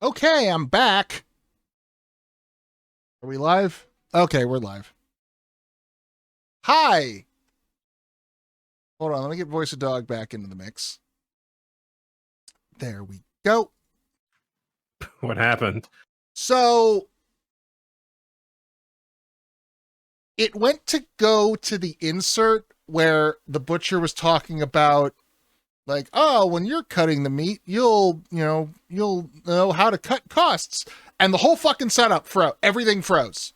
Okay, I'm back. Are we live? Okay, we're live. Hi. Hold on, let me get Voice of Dog back into the mix. There we go. What happened? So, it went to go to the insert where the butcher was talking about, like, oh, when you're cutting the meat, you'll know how to cut costs. And the whole fucking setup froze. Everything froze.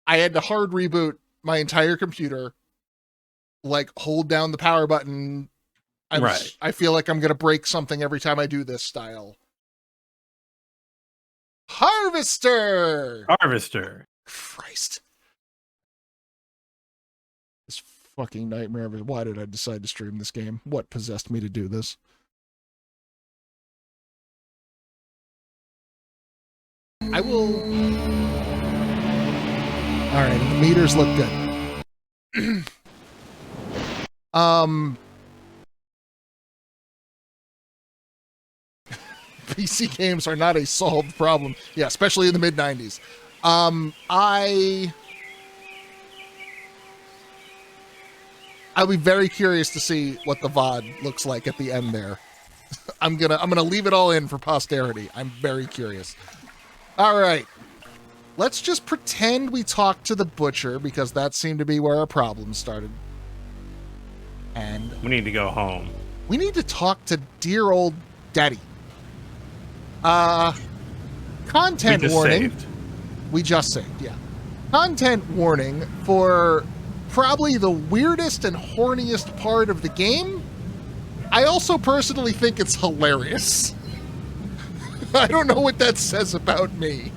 I had to hard reboot my entire computer, like hold down the power button. I feel like I'm going to break something every time I do this style. Harvester! Christ. This fucking nightmare. Why did I decide to stream this game? What possessed me to do this? I will... Alright, the meters look good. PC games are not a solved problem. Yeah, especially in the mid-90s. I'll be very curious to see what the VOD looks like at the end there. I'm gonna leave it all in for posterity. I'm very curious. All right. Let's just pretend we talked to the butcher, because that seemed to be where our problems started. And we need to go home. We need to talk to dear old daddy. Content warning. We just saved, yeah. Content warning for probably the weirdest and horniest part of the game. I also personally think it's hilarious. I don't know what that says about me.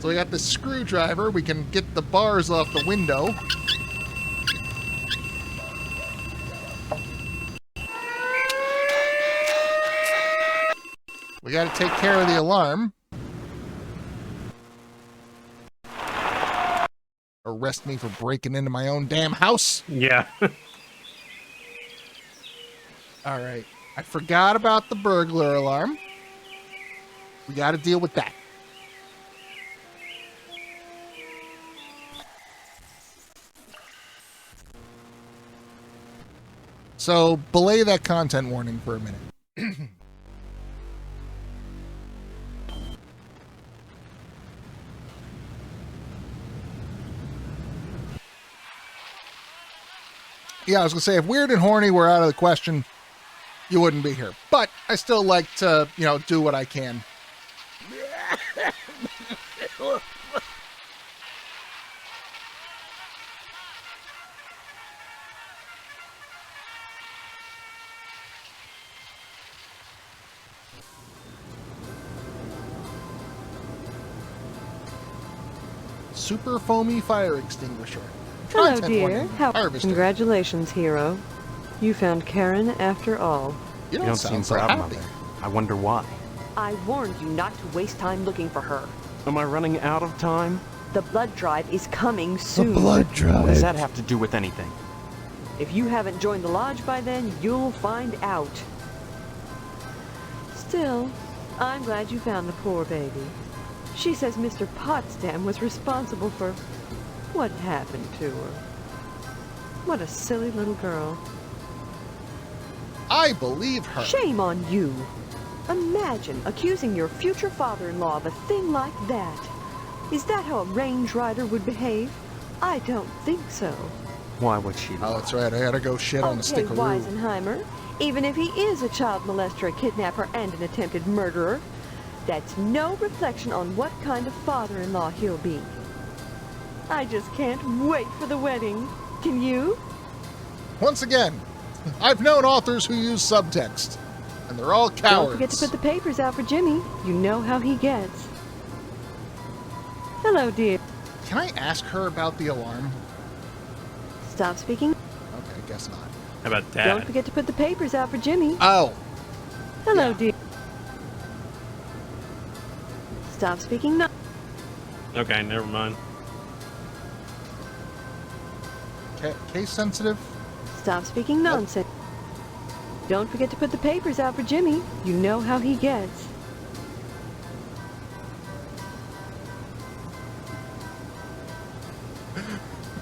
So we got the screwdriver. We can get the bars off the window. We got to take care of the alarm. Arrest me for breaking into my own damn house. Yeah. All right. I forgot about the burglar alarm. We got to deal with that. So, belay that content warning for a minute. Yeah, I was going to say, if weird and horny were out of the question, you wouldn't be here. But I still like to, do what I can. Super foamy fire extinguisher. Hello, dear. Congratulations, hero. You found Karen after all. You don't seem so happy. I wonder why. I warned you not to waste time looking for her. Am I running out of time? The blood drive is coming soon. The blood drive? What does that have to do with anything? If you haven't joined the lodge by then, you'll find out. Still, I'm glad you found the poor baby. She says Mr. Potsdam was responsible for what happened to her. What a silly little girl. I believe her. Shame on you. Imagine accusing your future father-in-law of a thing like that. Is that how a range rider would behave? I don't think so. Why would she? Oh, that's right. I gotta go shit on the stickeroo. Weisenheimer, even if he is a child molester, a kidnapper, and an attempted murderer, that's no reflection on what kind of father-in-law he'll be. I just can't wait for the wedding. Can you? Once again, I've known authors who use subtext, and they're all cowards. Don't forget to put the papers out for Jimmy. You know how he gets. Hello, dear. Can I ask her about the alarm? Stop speaking. Okay, guess not. How about that? Don't forget to put the papers out for Jimmy. Oh. Hello, dear. Stop speaking. No. Okay, never mind. Case sensitive? Stop speaking nonsense. Don't forget to put the papers out for Jimmy. You know how he gets.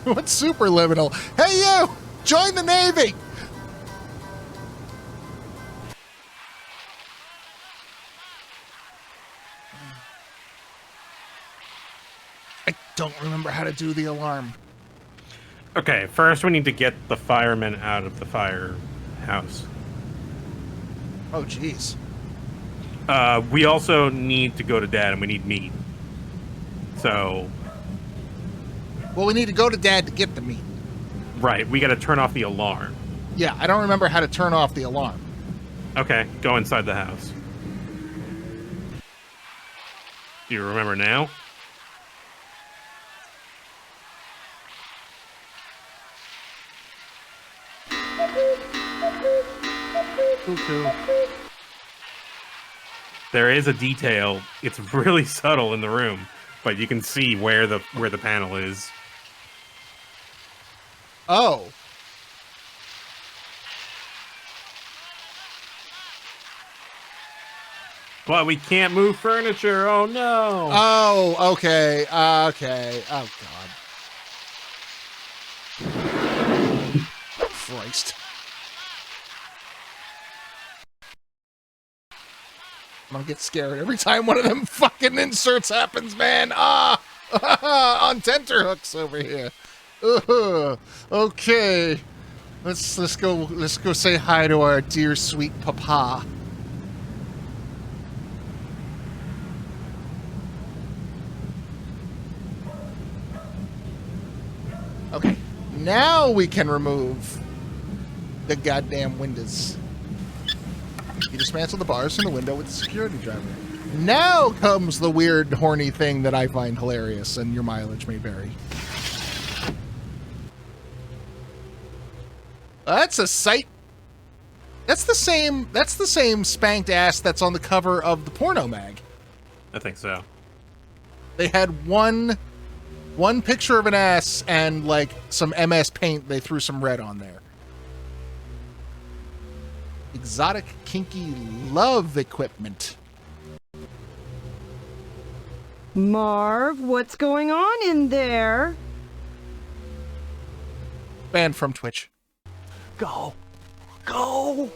What's superliminal? Hey, you! Join the Navy! I don't remember how to do the alarm. Okay, first we need to get the firemen out of the firehouse. Oh, jeez. We also need to go to Dad, and we need meat. So, Well, we need to go to Dad to get the meat. right, we got to turn off the alarm. Yeah, I don't remember how to turn off the alarm. Okay, go inside the house. Do you remember now? Cuckoo. There is a detail. It's really subtle in the room, but you can see where the panel is. Oh. But we can't move furniture. Oh no! Oh, okay. Okay. Oh, God. Christ. I'm gonna get scared every time one of them fucking inserts happens, man. Ah! On tenterhooks over here. Okay. Let's go say hi to our dear sweet papa. Okay. Now we can remove the goddamn windows. You dismantle the bars from the window with the security driver. Now comes the weird, horny thing that I find hilarious, and your mileage may vary. That's a sight. That's the same spanked ass that's on the cover of the porno mag. I think so. They had one picture of an ass and like some MS Paint. They threw some red on there. Exotic, kinky love equipment. Marv, what's going on in there? Banned from Twitch. Go. Go.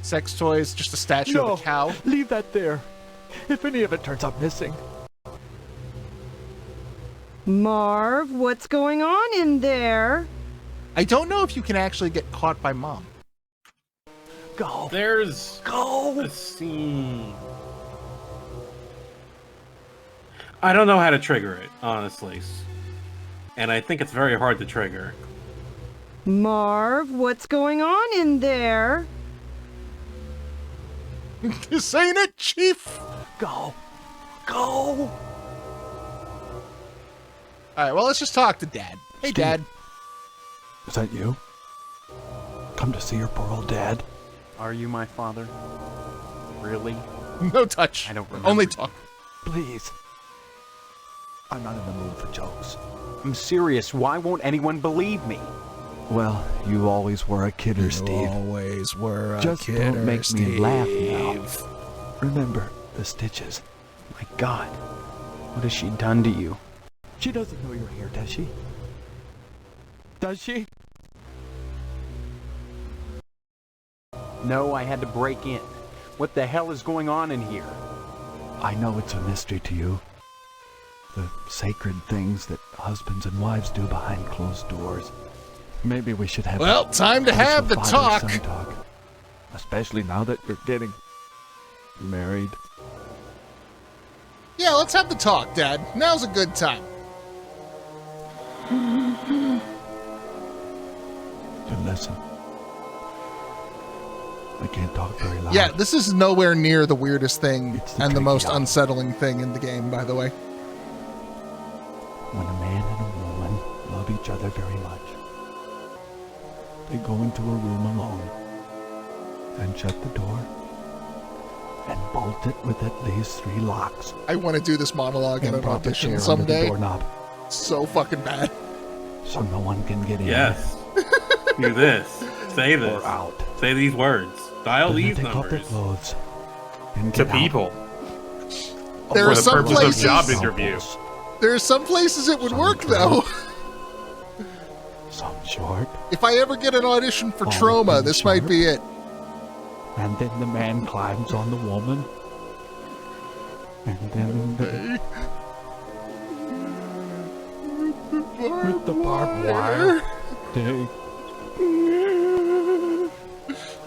Sex toys, just a statue of a cow. Leave that there. If any of it turns up missing. Marv, what's going on in there? I don't know if you can actually get caught by mom. Go. There's Go. a scene. I don't know how to trigger it, honestly. And I think it's very hard to trigger. Marv, what's going on in there? This ain't it, Chief. Go. Go. Alright, well, let's just talk to Dad. Hey, Steve. Dad. Is that you? Come to see your poor old dad? Are you my father? Really? No touch. I don't remember. Only talk. Please. I'm not in the mood for jokes. I'm serious. Why won't anyone believe me? Well, you always were a kidder, Steve. Always were a Just kidder, don't make Steve. me laugh now. Remember the stitches. My God. What has she done to you? She doesn't know you're here, does she? Does she? No, I had to break in. What the hell is going on in here? I know it's a mystery to you. The sacred things that husbands and wives do behind closed doors. Maybe we should have Well, time to have the talk. father-son talk. Especially now that you're getting married. Yeah, let's have the talk, Dad. Now's a good time. And listen. I can't talk very loud. Yeah, this is nowhere near the weirdest thing It's the and the most tricky out. unsettling thing in the game, by the way. When a man and a woman love each other very much, they go into a room alone and shut the door and bolt it with at least 3 locks. I want to do this monologue in And an pop a chair audition under the someday. doorknob. So fucking bad. so no one can get in. Yes. Do this. Say Or this. out. Say these words. Dial Then they these take off their numbers clothes and to get out. people There for are the some purpose places. of job interview. There are some places it would Some work true. though. Some short. If I ever get an audition for All Trauma, of them this might short. be it. And then the man climbs on the woman. And then with the barbed wire. They...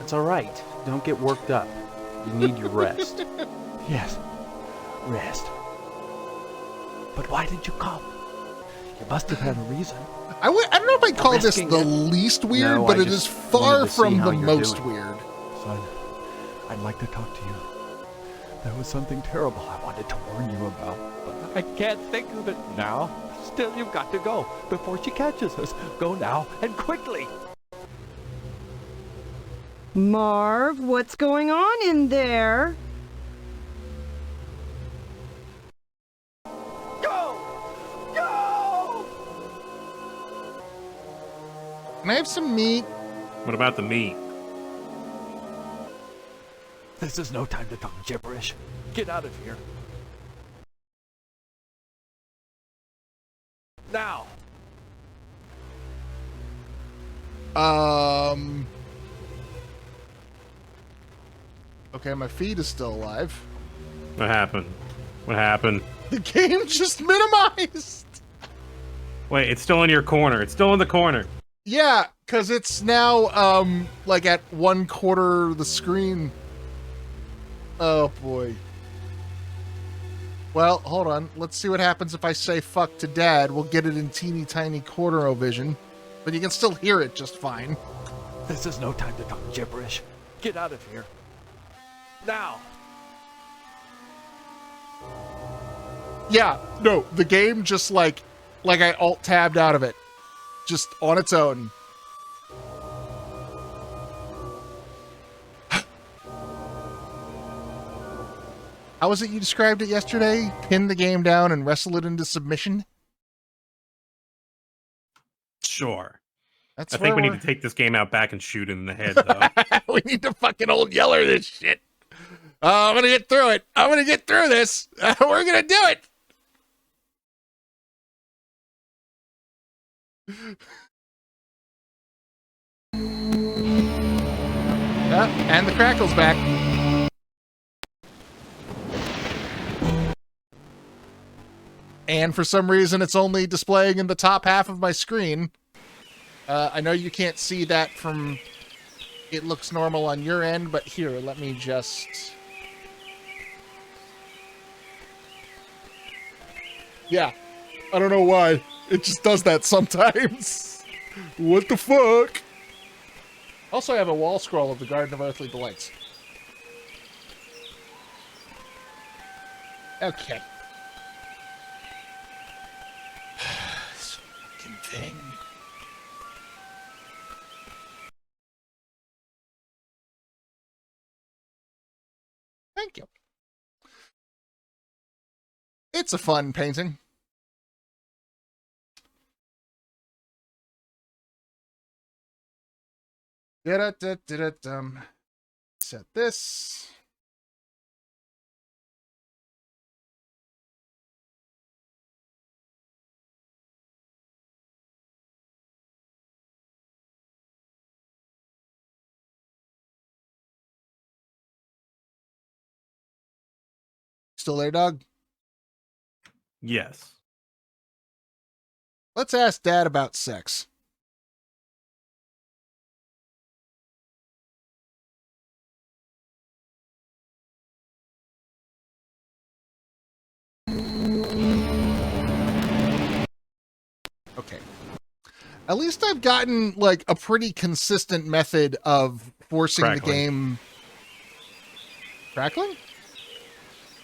It's all right. Don't get worked up. You need your rest. Yes. Rest. But why did you come? You must have had a reason. I don't know if I'd call this Risking the it? least weird, No, but I it is just far wanted to see from how the you're most doing. weird. Son, I'd like to talk to you. There was something terrible I wanted to warn you about, but I can't think of it now. Still, you've got to go before she catches us. Go now, and quickly. Marv, what's going on in there? Go! Go! Can I have some meat? What about the meat? This is no time to talk gibberish. Get out of here. Now! Okay, my feed is still alive. What happened? What happened? The game just minimized! Wait, it's still in your corner. It's still in the corner. Yeah, because it's now, like at 1/4 the screen. Oh, boy. Well, hold on. Let's see what happens if I say fuck to dad. We'll get it in teeny tiny corner vision. But you can still hear it just fine. This is no time to talk gibberish. Get out of here. Now! Yeah, no, the game just like I alt-tabbed out of it. Just on its own. How was it you described it yesterday? Pin the game down and wrestle it into submission? Sure. That's I think we where need to take this game out back and shoot it in the head, though. we need to fucking old yeller this shit. I'm gonna get through it. I'm gonna get through this. We're gonna do it. And the crackle's back. And for some reason, it's only displaying in the top half of my screen. I know you can't see that from... It looks normal on your end, but here, let me just... Yeah. I don't know why. It just does that sometimes. What the fuck? Also, I have a wall scroll of the Garden of Earthly Delights. Okay. This fucking thing. Thank you. It's a fun painting. Set this. Still there, dog? Yes. Let's ask Dad about sex. Okay. At least I've gotten, like, a pretty consistent method of forcing the Crackling. game... Crackling?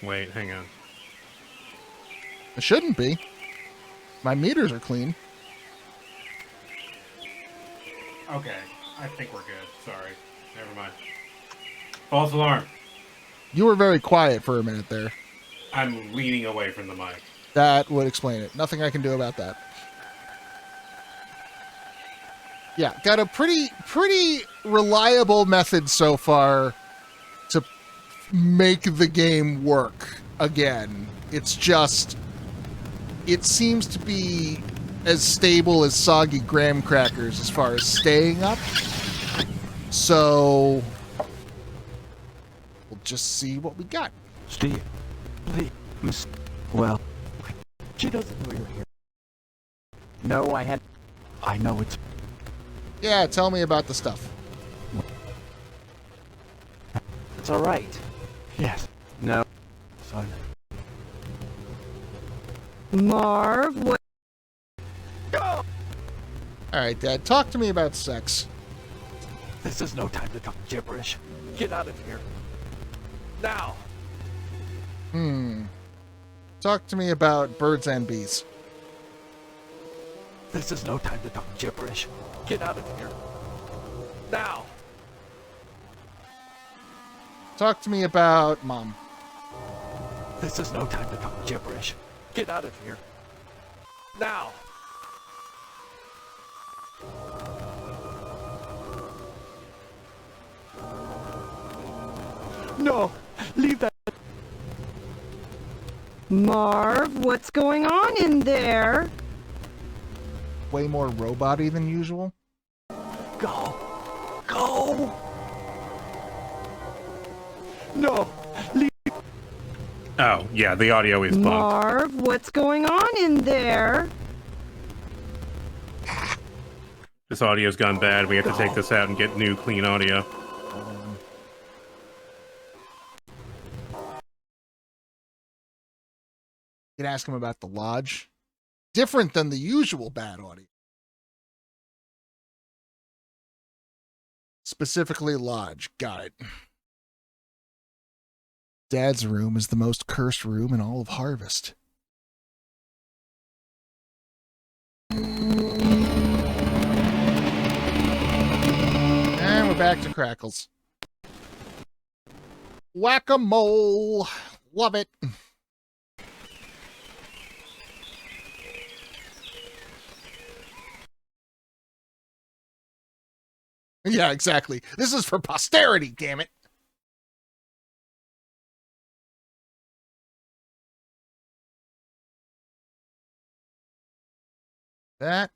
Wait, hang on. It shouldn't be. My meters are clean. Okay, I think we're good. Sorry. Never mind. False alarm. You were very quiet for a minute there. I'm leaning away from the mic. That would explain it. Nothing I can do about that. Yeah, got a pretty reliable method so far to make the game work again. It's just, it seems to be as stable as soggy graham crackers as far as staying up. So we'll just see what we got. Steve, please. Well, she doesn't know you're here. No, I know it's... Yeah, tell me about the stuff. It's all right. Yes. No. Son. Marv, what? All right, Dad, talk to me about sex. This is no time to talk gibberish. Get out of here. Now. Talk to me about birds and bees. This is no time to talk gibberish. Get out of here. Now. Talk to me about Mom. This is no time to talk gibberish. Get out of here. Now. No. Leave that. Marv, what's going on in there? Way more robot-y than usual. Go. Go. No. Leave. Oh, yeah, the audio is bugged. Marv, what's going on in there? This audio's gone bad. We have to take this out and get new, clean audio. You can ask him about the lodge. Different than the usual bad audio. Specifically lodge. Got it. Dad's room is the most cursed room in all of Harvest. And we're back to Crackles. Whack-a-mole. Love it. Yeah, exactly. This is for posterity, damn it. That.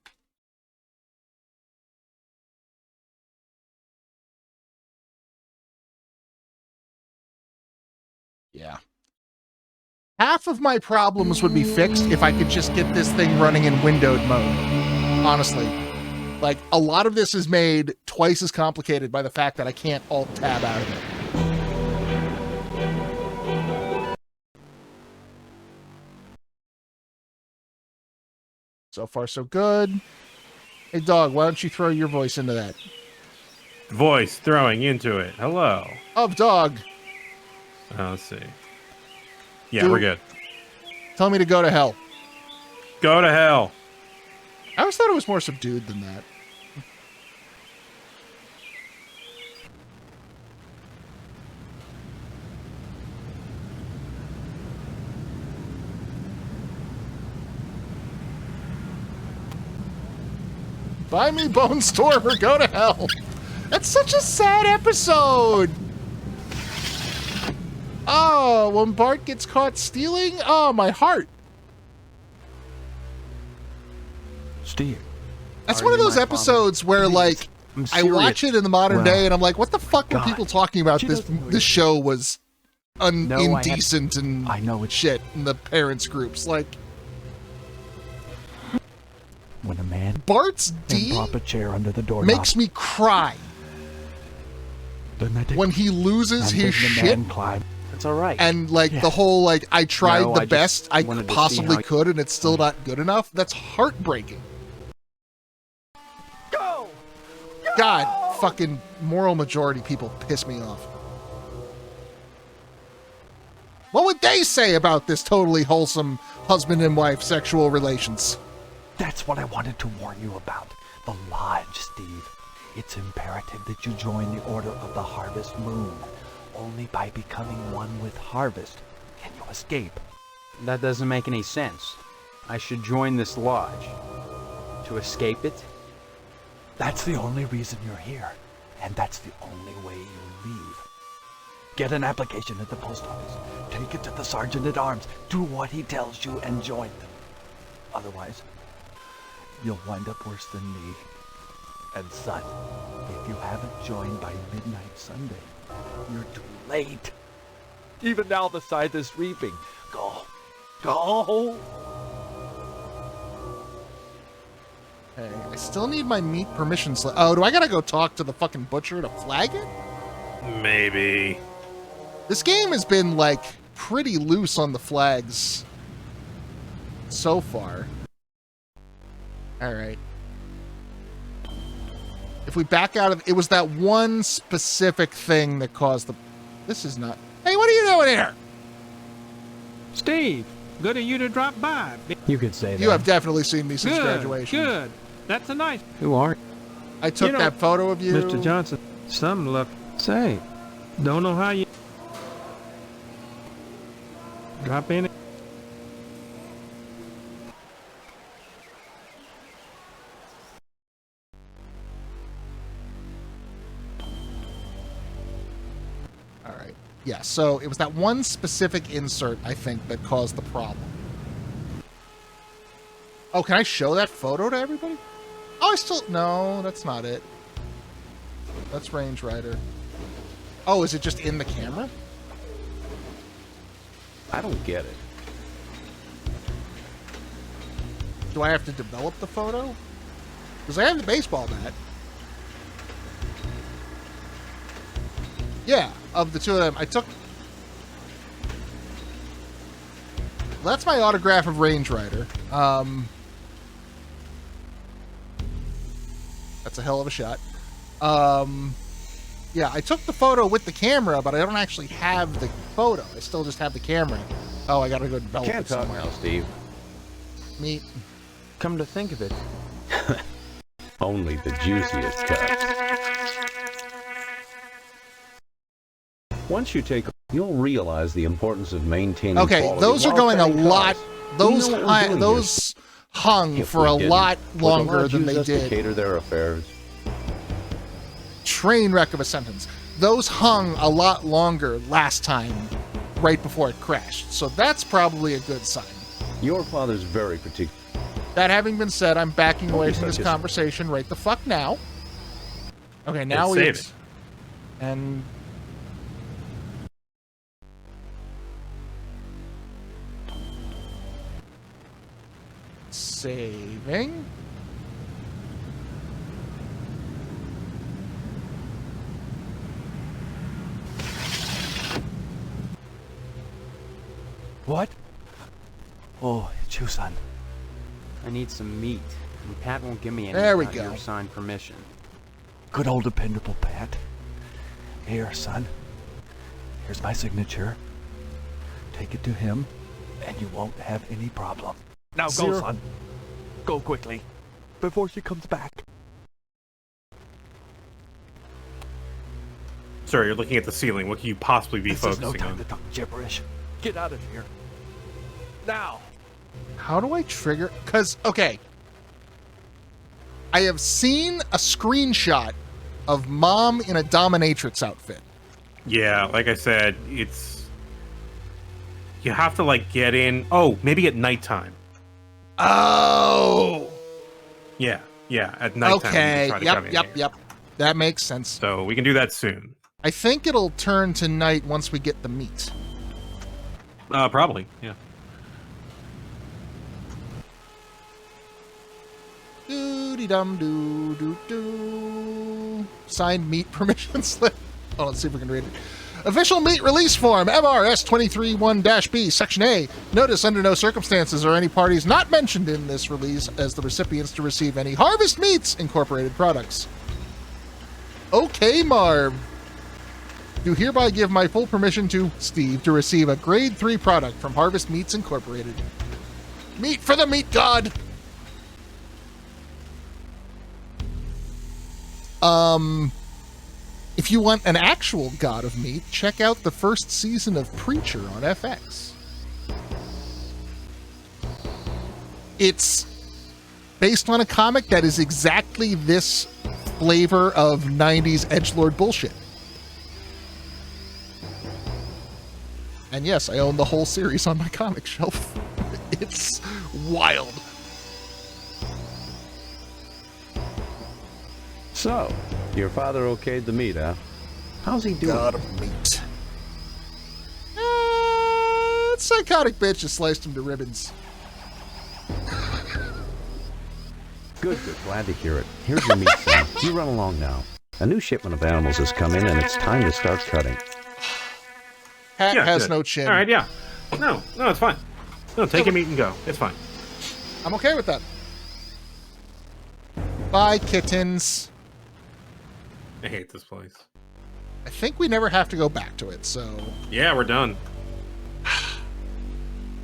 Yeah. Half of my problems would be fixed if I could just get this thing running in windowed mode. Honestly. Like, a lot of this is made twice as complicated by the fact that I can't Alt-Tab out of it. So far, so good. Hey, dog, why don't you throw your voice into that? Voice throwing into it. Hello. Of dog. Let's see. Yeah, Dude. we're good. Tell me to go to hell. Go to hell. I always thought it was more subdued than that. Buy me Bone Storm or go to hell. That's such a sad episode. Oh, when Bart gets caught stealing? Oh, my heart. Steve. That's Are one of you those my episodes where, Please. like, I'm I watch serious. it in the modern Well, day and I'm like, what the fuck were God. people talking about? She This doesn't know this you. show was No, I had- indecent and I know it's shit in the parents groups. Like, when a man Bart's can D prop a chair under the door makes me cry when he loses his shit. It's all right. And like Yes. the whole like I tried No, the I just best I wanted to see possibly how- could and it's still not good enough. That's heartbreaking. Go! God, fucking moral majority people piss me off. What would they say about this totally wholesome husband and wife sexual relations? That's what I wanted to warn you about. The Lodge, Steve. It's imperative that you join the Order of the Harvest Moon. Only by becoming one with Harvest can you escape. That doesn't make any sense. I should join this lodge. To escape it? That's the only reason you're here, and that's the only way you leave. Get an application at the post office. Take it to the sergeant-at-arms. Do what he tells you and join them. Otherwise, you'll wind up worse than me. And son, if you haven't joined by midnight Sunday, you're too late. Even now the scythe is reaping. Go. Go! Hey, I still need my meat permission slip. Oh, do I gotta go talk to the fucking butcher to flag it? Maybe. This game has been, like, pretty loose on the flags so far. Alright. If we back out of... It was that one specific thing that caused the... This is not... Hey, what are you doing here? Steve, good of you to drop by. You could say that. You have definitely seen me since Good, graduation. good. That's a nice... Who are you? I took You know, that photo of you. Mr. Johnson, some luck. Say, don't know how you... Drop in. All right. Yeah, so it was that one specific insert, I think, that caused the problem. Oh, can I show that photo to everybody? Oh, I still... No, that's not it. That's Range Rider. Oh, is it just in the camera? I don't get it. Do I have to develop the photo? Because I have the baseball bat. Yeah, of the two of them, I took... That's my autograph of Range Rider. That's a hell of a shot. Yeah, I took the photo with the camera, but I don't actually have the photo. I still just have the camera. Oh, I gotta go develop Can't it talk somewhere. now, Steve. Come to think of it, Only the juiciest cuts. Once you take, you'll realize the importance of maintaining Okay, quality those are while going a cutting lot. costs. Those We know what we're doing those hung If for we a didn't, lot would the longer lodge than use they us to did. cater their affairs. Train wreck of a sentence. Those hung a lot longer last time, right before it crashed. So that's probably a good sign. Your father's very particular. That having been said, I'm backing away Yes, from I this just- conversation right the fuck now. Okay, now Let's we save it. and saving. What? Oh, it's you, son. I need some meat, and Pat won't give me any There we without go. your signed permission. Good old dependable Pat. Here, son. Here's my signature. Take it to him, and you won't have any problem. Now go, Zero. son. Go quickly, before she comes back. Sorry, you're looking at the ceiling. What can you possibly be This is no focusing time on? to talk gibberish. Get out of here. Now. How do I trigger? Because, okay. I have seen a screenshot of Mom in a dominatrix outfit. Yeah, like I said, it's... You have to, like, get in... Oh, maybe at nighttime. Oh! Yeah, at nighttime. we Okay. can try to come in here. Yep. That makes sense. So we can do that soon. I think it'll turn to night once we get the meat. Probably, yeah. Doo-dee-dum-doo-doo-doo. Signed meat permission slip. Oh, let's see if we can read it. Official meat release form, MRS 231-B, Section A. Notice under no circumstances are any parties not mentioned in this release as the recipients to receive any Harvest Meats Incorporated products. Okay, Marv. Do hereby give my full permission to Steve to receive a Grade 3 product from Harvest Meats Incorporated. Meat for the meat god! If you want an actual god of meat, check out the first season of Preacher on FX. It's based on a comic that is exactly this flavor of 90s edgelord bullshit. And yes, I own the whole series on my comic shelf. It's wild. So, your father okayed the meet, huh? How's he doing? God of meat. Psychotic bitch just sliced him to ribbons. Good, good. Glad to hear it. Here's your meat, son. You run along now. A new shipment of animals has come in, and it's time to start cutting. Hat has good. no chin. All right, yeah. No, it's fine. No, take your meat and go. It's fine. I'm okay with that. Bye, kittens. I hate this place. I think we never have to go back to it, so... Yeah, we're done.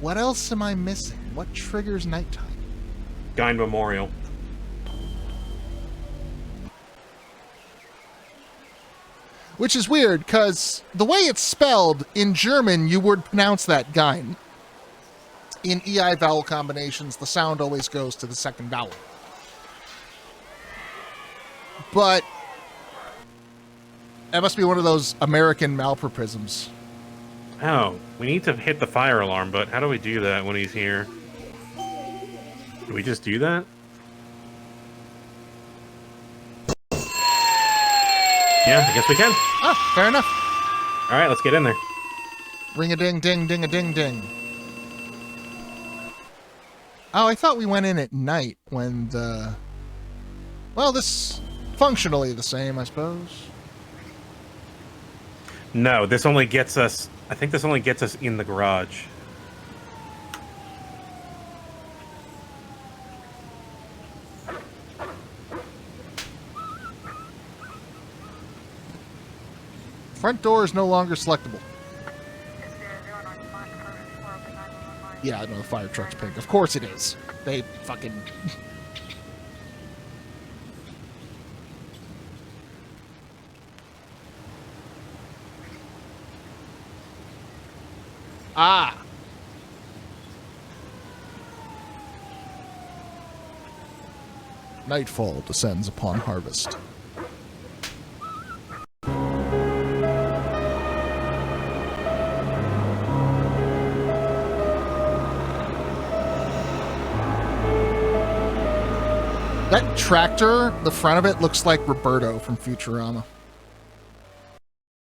What else am I missing? What triggers nighttime? Guide Memorial. Which is weird, because the way it's spelled, in German, you would pronounce that Gein. In EI vowel combinations, the sound always goes to the second vowel. But that must be one of those American malpropisms. Oh, we need to hit the fire alarm, but how do we do that when he's here? Do we just do that? Yeah, I guess we can. Ah, fair enough. All right, let's get in there. Ring-a-ding-ding, ding-a-ding-ding. Oh, I thought we went in at night when the... Well, this... Functionally the same, I suppose. No, this only gets us... I think this only gets us in the garage. Front door is no longer selectable. Yeah, I know the fire truck's pink. Of course it is. They fucking... Ah! Nightfall descends upon harvest. That tractor, the front of it, looks like Roberto from Futurama.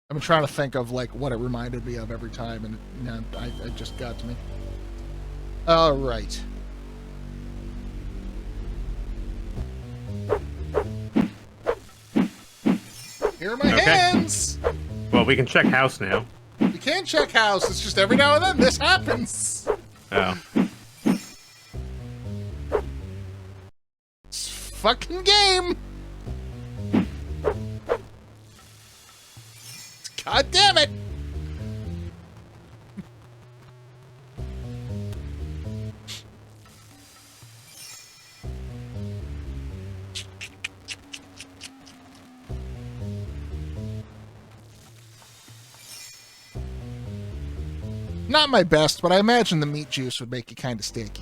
I've been trying to think of like what it reminded me of every time, and it just got to me. All right. Here are my hands. Well, we can check house now. You can check house. It's just every now and then this happens. Oh. It's fucking game. God damn it. Not my best, but I imagine the meat juice would make it kind of sticky.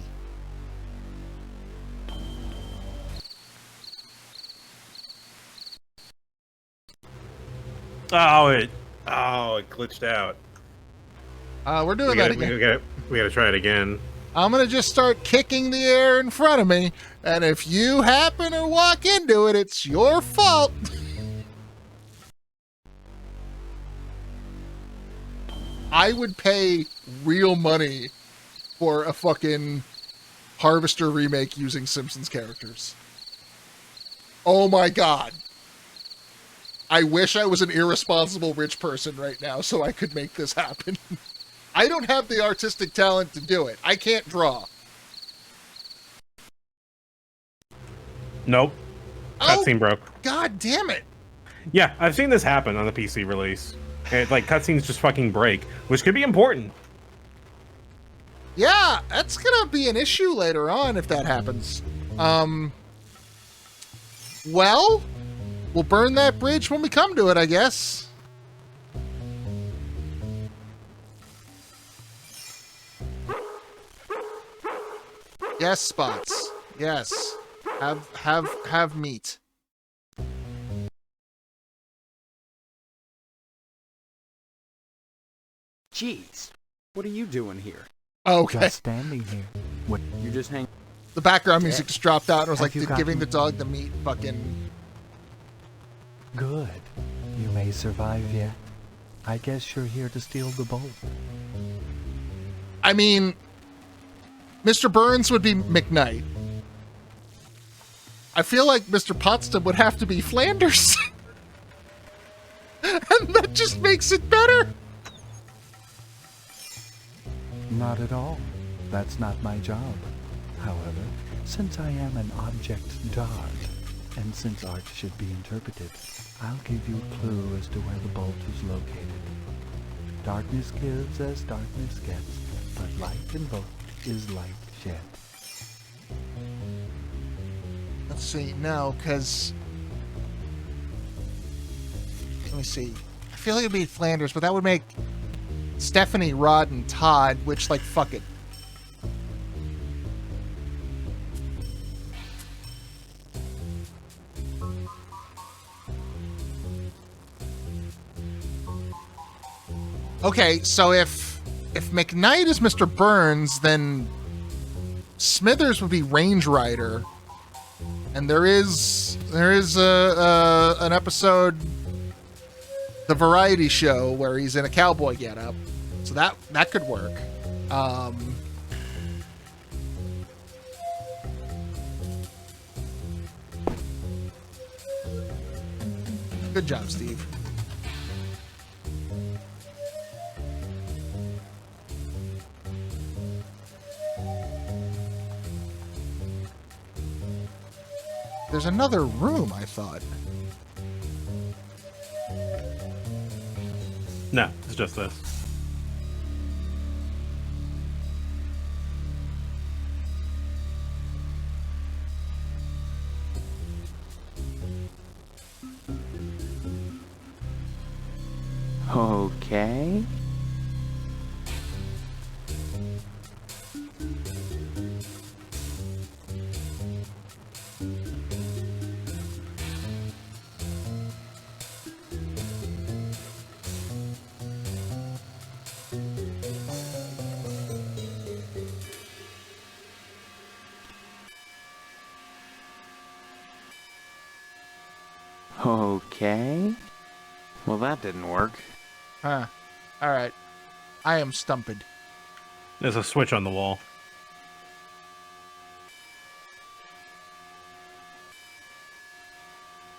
Oh, it glitched out. We're doing that again. We gotta try it again. I'm gonna just start kicking the air in front of me, and if you happen to walk into it, it's your fault. I would pay real money for a fucking Harvester remake using Simpsons characters. Oh my god. I wish I was an irresponsible rich person right now so I could make this happen. I don't have the artistic talent to do it. I can't draw. Nope. Cutscene broke. God damn it. Yeah, I've seen this happen on the PC release. Like, cutscenes just fucking break, which could be important. Yeah, that's gonna be an issue later on if that happens. Well, we'll burn that bridge when we come to it, I guess. Yes, Spots. Yes. Have meat. Jeez, what are you doing here? Okay. Just standing here. What? You just hang. The background music just dropped out and it was Have like, you did giving gotten- the dog the meat fucking... Good. You may survive yet. I guess you're here to steal the boat. I mean, Mr. Burns would be McKnight. I feel like Mr. Potsdam would have to be Flanders. And that just makes it better. Not at all. That's not my job. However, since I am an object d'art, and since art should be interpreted, I'll give you a clue as to where the bolt is located. Darkness gives as darkness gets, but light invoked is light shed. Let's see, no, because... Let me see. I feel like it'd be Flanders, but that would make Stephanie, Rod, and Todd, which, like, fuck it. Okay, so if McKnight is Mr. Burns, then Smithers would be Range Rider, and there is an episode, the variety show, where he's in a cowboy getup, so that could work. Good job, Steve. There's another room, I thought. No, it's just this. Okay. Okay. Well, that didn't work. Huh. Alright. I am stumped. There's a switch on the wall.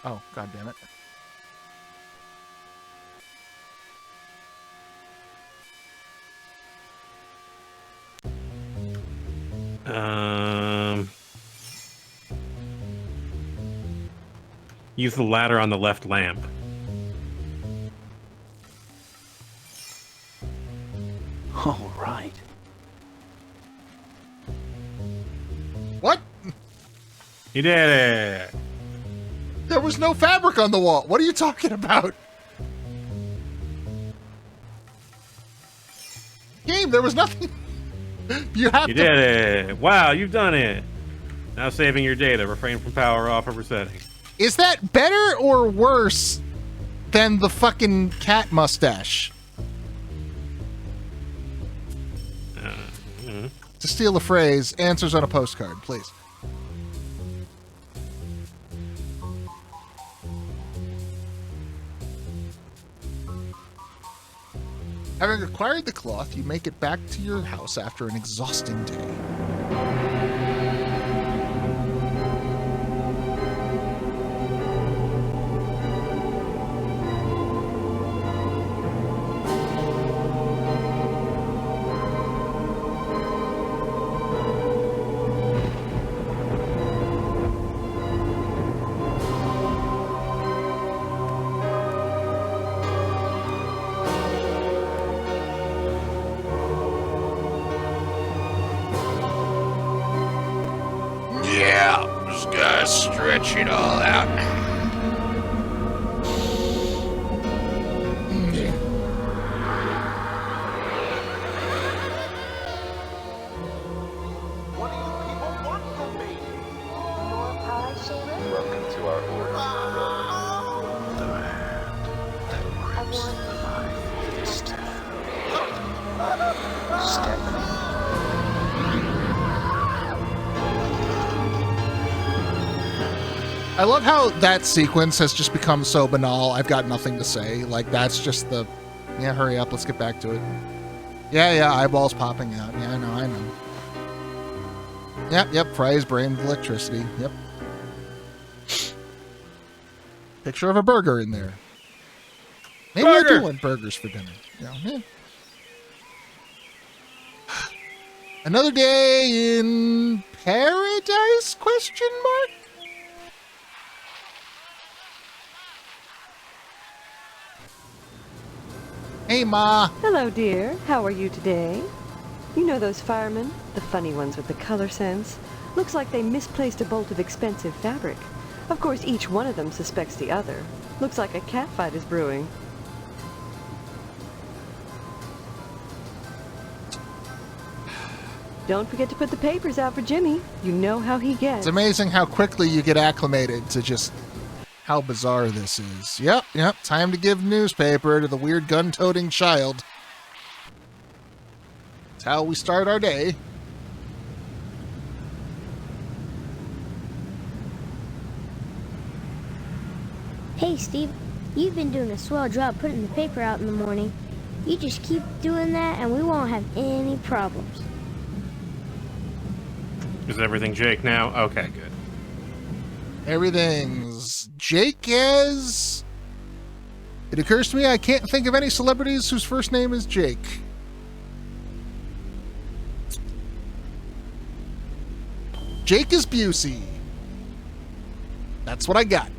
Oh, god damn it. Use the ladder on the left lamp. All right. What? You did it! There was no fabric on the wall. What are you talking about? Game, there was nothing. You have You to. did it! Wow, you've done it! Now saving your data. Refrain from power off or resetting. Is that better or worse than the cat mustache? To steal a phrase, answers on a postcard, please. Having acquired the cloth, you make it back to your house after an exhausting day. Yeah, just gotta stretch it all out. What do you people want from me? More pie, Shaver? Welcome to our order. The hand that I grips want my fist. Stephanie. I love how that sequence has just become so banal. I've got nothing to say. Like, that's just the... Yeah, hurry up. Let's get back to it. Yeah, eyeballs popping out. Yeah, I know. Yep, Fry's brain with electricity. Yep. Picture of a burger in there. Maybe I do want burgers for dinner. Yeah. Another day in paradise? Question mark? Hey, Ma. Hello, dear. How are you today? You know those firemen? The funny ones with the color sense? Looks like they misplaced a bolt of expensive fabric. Of course, each one of them suspects the other. Looks like a catfight is brewing. Don't forget to put the papers out for Jimmy. You know how he gets. It's amazing how quickly you get acclimated to just how bizarre this is. Yep. Time to give newspaper to the weird gun-toting child. It's how we start our day. Hey, Steve. You've been doing a swell job putting the paper out in the morning. You just keep doing that and we won't have any problems. Is everything Jake now? Okay, good. Everything's Jake as... It occurs to me I can't think of any celebrities whose first name is Jake. Jake is Busey. That's what I got.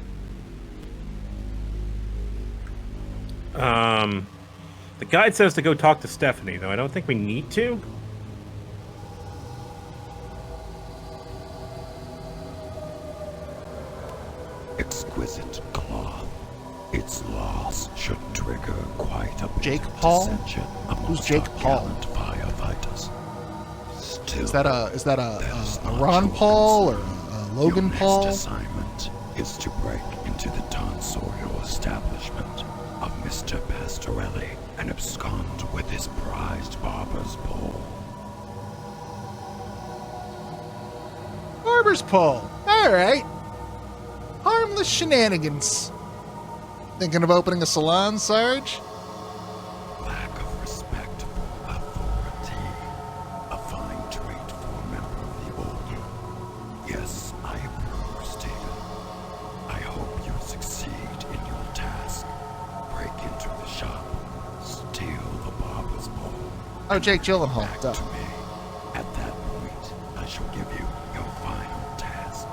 The guide says to go talk to Stephanie, though I don't think we need to. Exquisite cloth. Its loss should trigger quite a Jake Paul? Who's Jake Paul? Firefighters. Still, Is that a Ron Paul or a Logan Paul? Your next assignment is to break into the tonsorial establishment of Mr. Pastorelli and abscond with his prized barber's pole. Barber's pole. All right. Harmless shenanigans. Thinking of opening a salon, Sarge? Lack of respect for authority. A fine trait for a member of the Order. Yes, I approve, Stephen. I hope you succeed in your task. Break into the shop. Steal the barber's pole. Oh, Jake Gyllenhaal. Back Duh. to me. At that point, I shall give you your final task.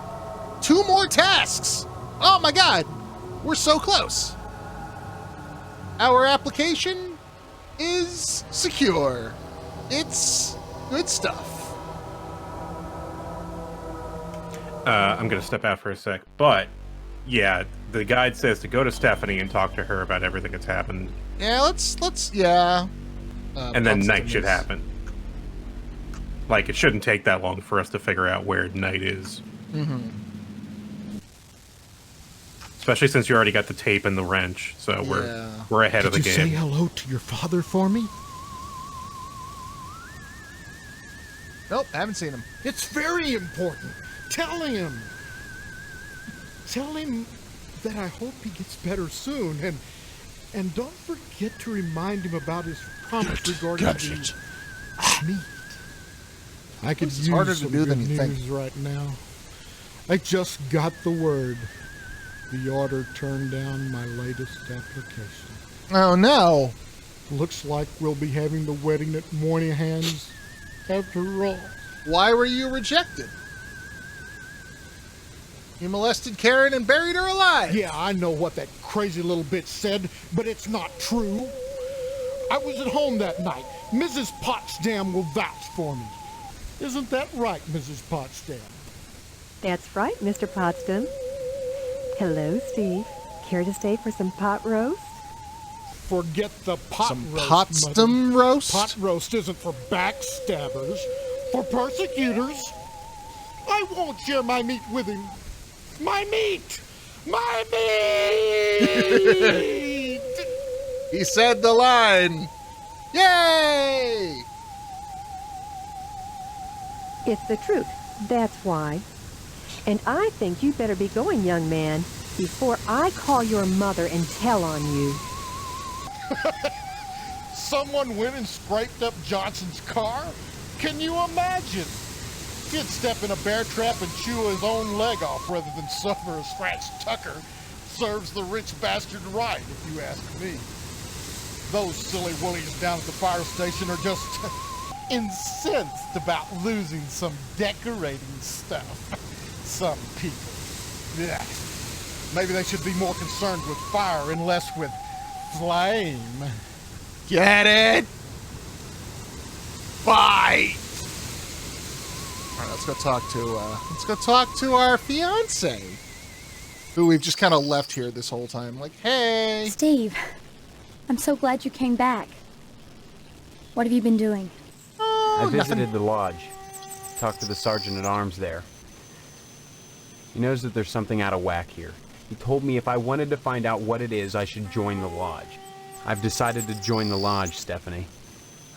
2 more tasks! Oh my god! We're so close. Our application is secure. It's good stuff. I'm going to step out for a sec. But, yeah, the guide says to go to Stephanie and talk to her about everything that's happened. Yeah, yeah. And then night should happen. Like, it shouldn't take that long for us to figure out where night is. Mm-hmm. Especially since you already got the tape and the wrench, so we're ahead of the game. Did you say hello to your father for me? Nope, haven't seen him. It's very important. Tell him. Tell him that I hope he gets better soon, and don't forget to remind him about his promise regarding the meat. I could use harder to some do than good you think. news right now. I just got the word. The order turned down my latest application. Oh no! Looks like we'll be having the wedding at Moynihan's after all. Why were you rejected? You molested Karen and buried her alive! Yeah, I know what that crazy little bitch said, but it's not true. I was at home that night. Mrs. Potsdam will vouch for me. Isn't that right, Mrs. Potsdam? That's right, Mr. Potsdam. Hello, Steve. Care to stay for some pot roast? Forget the pot Some roast, Potsdam Mother. roast? Pot roast isn't for backstabbers, for persecutors. I won't share my meat with him. My meat! My meat! He said the line. Yay! It's the truth. That's why. And I think you better be going, young man, before I call your mother and tell on you. Someone went and scraped up Johnson's car? Can you imagine? He'd step in a bear trap and chew his own leg off rather than suffer a scratched Tucker. Serves the rich bastard right, if you ask me. Those silly willies down at the fire station are just incensed about losing some decorating stuff. Some people. Yeah. Maybe they should be more concerned with fire and less with flame. Get it? Bye. All right, let's go talk to our fiance, who we've just kind of left here this whole time. Like, hey, Steve, I'm so glad you came back. What have you been doing? I visited nothing. the lodge. Talked to the sergeant at arms there. He knows that there's something out of whack here. He told me if I wanted to find out what it is, I should join the lodge. I've decided to join the lodge, Stephanie.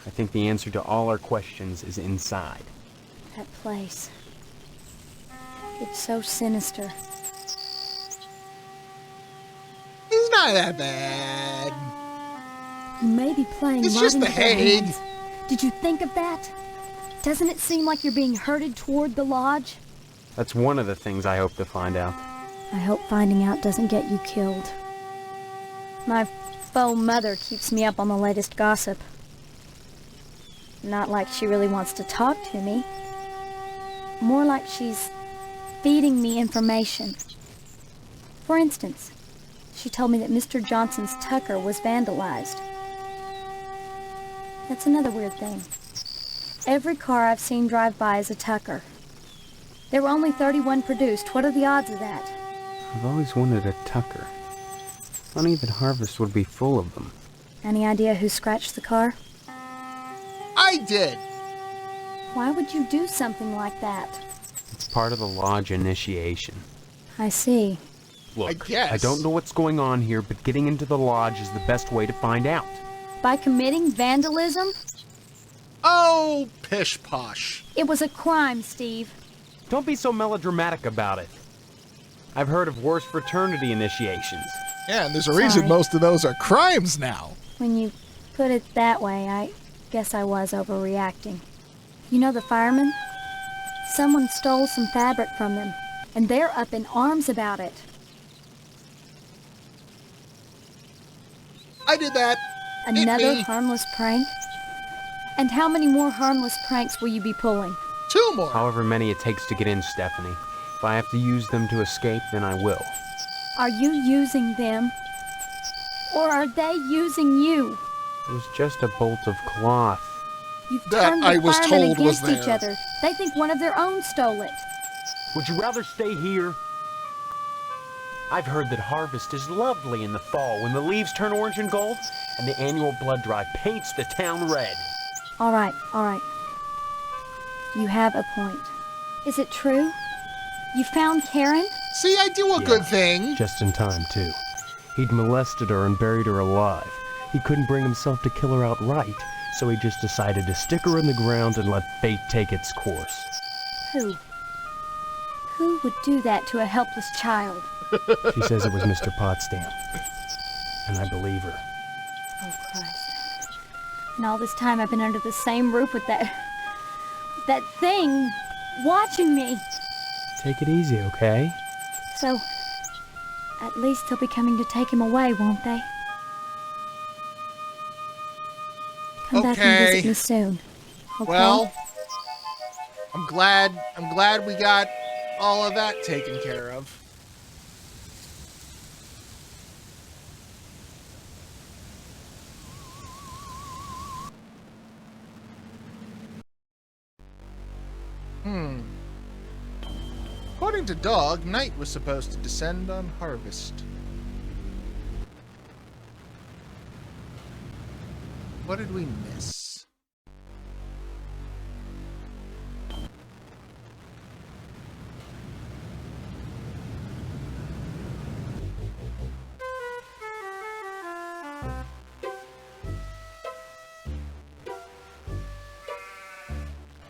I think the answer to all our questions is inside. That place. It's so sinister. It's not that bad. You may be playing It's right just into the their Hague. hands. Did you think of that? Doesn't it seem like you're being herded toward the lodge? That's one of the things I hope to find out. I hope finding out doesn't get you killed. My faux mother keeps me up on the latest gossip. Not like she really wants to talk to me. More like she's feeding me information. For instance, she told me that Mr. Johnson's Tucker was vandalized. That's another weird thing. Every car I've seen drive by is a Tucker. There were only 31 produced. What are the odds of that? I've always wanted a Tucker. Funny that Harvest would be full of them. Any idea who scratched the car? I did. Why would you do something like that? It's part of the lodge initiation. I see. Look, I guess. I don't know what's going on here, but getting into the lodge is the best way to find out. By committing vandalism? Oh, pish posh. It was a crime, Steve. Don't be so melodramatic about it. I've heard of worse fraternity initiations. Yeah, and there's a reason Sorry. most of those are crimes now. When you put it that way, I guess I was overreacting. You know the firemen? Someone stole some fabric from them, and they're up in arms about it. I did that. Another me. harmless prank? And how many more harmless pranks will you be pulling? 2 more. However many it takes to get in, Stephanie. If I have to use them to escape, then I will. Are you using them? Or are they using you? It was just a bolt of cloth. You've That turned the I was firemen told was against each there. other. They think one of their own stole it. Would you rather stay here? I've heard that harvest is lovely in the fall when the leaves turn orange and gold, and the annual blood drive paints the town red. All right. You have a point. Is it true? You found Karen? See, I do a Yeah. good thing. Just in time, too. He'd molested her and buried her alive. He couldn't bring himself to kill her outright, so he just decided to stick her in the ground and let fate take its course. Who? Who would do that to a helpless child? She says it was Mr. Potsdam. And I believe her. Oh, Christ. And all this time I've been under the same roof with that thing watching me. Take it easy, okay? So, at least they'll be coming to take him away, won't they? Come back and Okay. visit me soon. Okay? Well, I'm glad we got all of that taken care of. According to Dog, night was supposed to descend on harvest. What did we miss?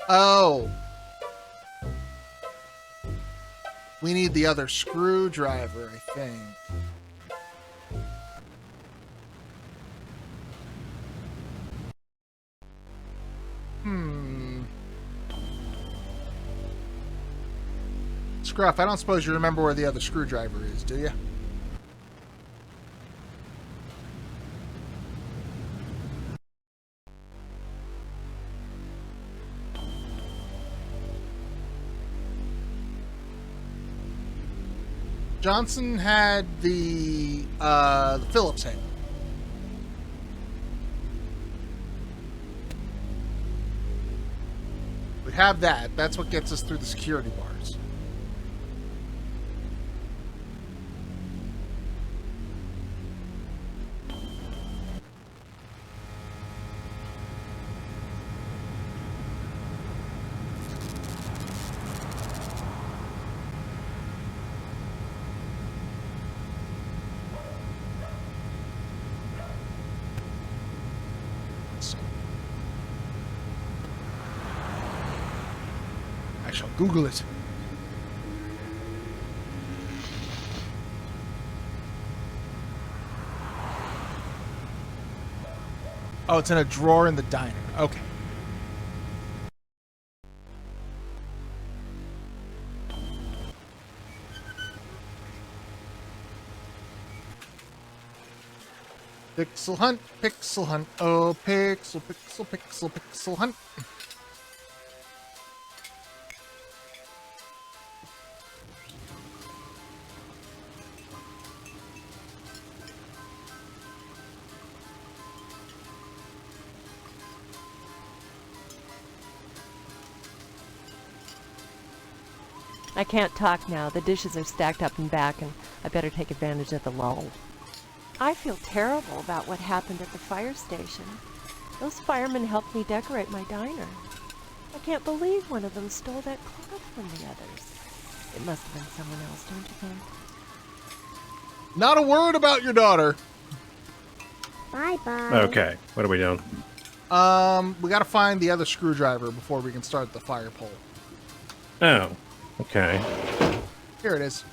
Oh. We need the other screwdriver, I think. Scruff, I don't suppose you remember where the other screwdriver is, do you? Johnson had the Phillips head. We have that. That's what gets us through the security bars. I shall Google it. Oh, it's in a drawer in the diner. Okay. Pixel hunt, oh, pixel, pixel, pixel, pixel hunt. I can't talk now. The dishes are stacked up and back, and I better take advantage of the lull. I feel terrible about what happened at the fire station. Those firemen helped me decorate my diner. I can't believe one of them stole that cloth from the others. It must have been someone else, don't you think? Not a word about your daughter. Bye-bye. Okay, what are we doing? We gotta find the other screwdriver before we can start the fire pole. Oh, okay. Here it is.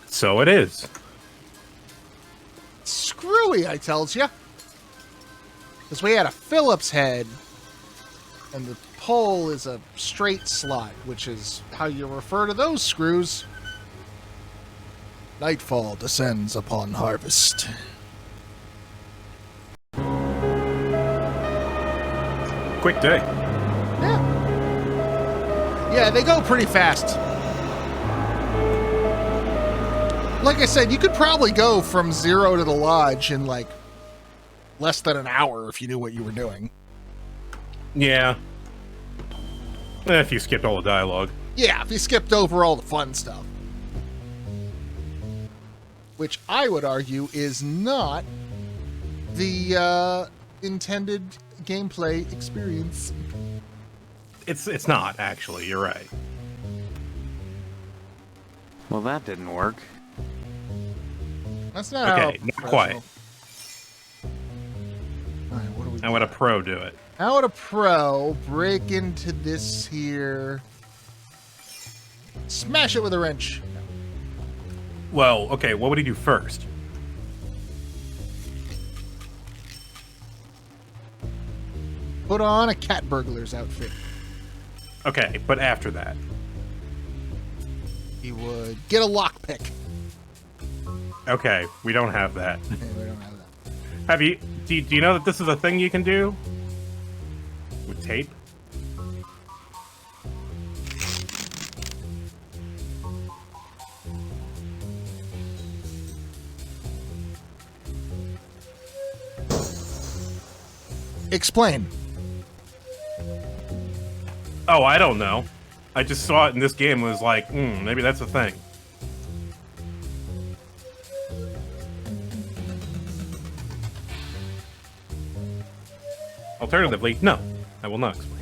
So it is. Screwy, I tells ya. Because we had a Phillips head, and the pole is a straight slot, which is how you refer to those screws. Nightfall descends upon harvest. Quick day. Yeah, they go pretty fast. Like I said, you could probably go from 0 to the lodge in like less than an hour if you knew what you were doing. Yeah. If you skipped all the dialogue. Yeah, if you skipped over all the fun stuff. Which I would argue is not the intended gameplay experience. It's not, actually. You're right. Well, that didn't work. That's not okay, not quite. Alright, what do we How would a pro do it? How would a pro break into this here? Smash it with a wrench. Well, okay, what would he do first? Put on a cat burglar's outfit. Okay, but after that? He would get a lockpick. Okay, we don't have that. Okay, we don't have that. Have you... Do you know that this is a thing you can do? With tape? Explain. Oh, I don't know. I just saw it in this game and was like, maybe that's a thing. Alternatively, no. I will not explain.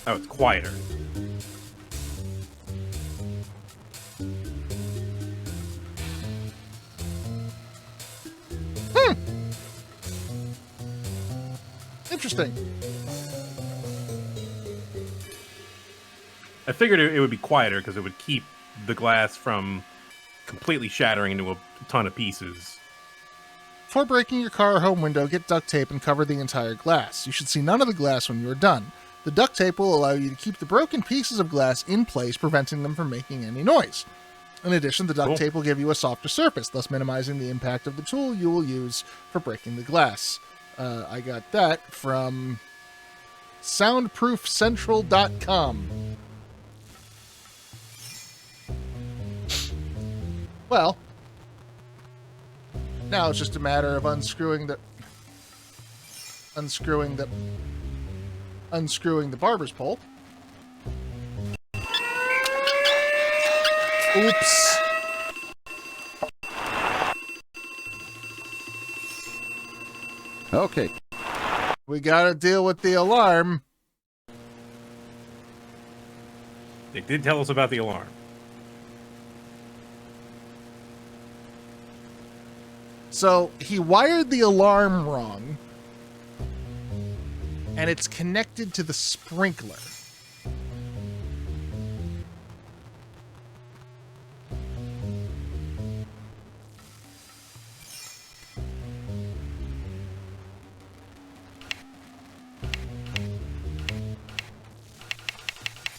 Oh, it's quieter. Interesting. I figured it would be quieter because it would keep the glass from completely shattering into a ton of pieces. Before breaking your car or home window, get duct tape and cover the entire glass. You should see none of the glass when you are done. The duct tape will allow you to keep the broken pieces of glass in place, preventing them from making any noise. In addition, the duct tape will give you a softer surface, thus minimizing the impact of the tool you will use for breaking the glass. I got that from soundproofcentral.com. Well, now it's just a matter of unscrewing the barber's pole. Oops. Okay. We gotta deal with the alarm. They did tell us about the alarm. So he wired the alarm wrong, and it's connected to the sprinkler.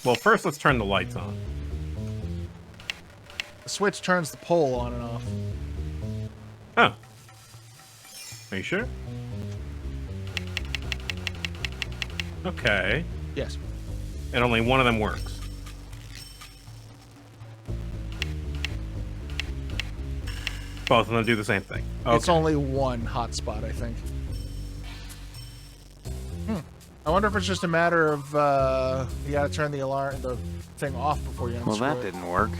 Well, first let's turn the lights on. The switch turns the pole on and off. Oh. Are you sure? Okay. Yes. And only one of them works. Both of them do the same thing. Okay. It's only one hotspot, I think. I wonder if it's just a matter of you gotta turn the thing off before you unscrew Well, that it. didn't work.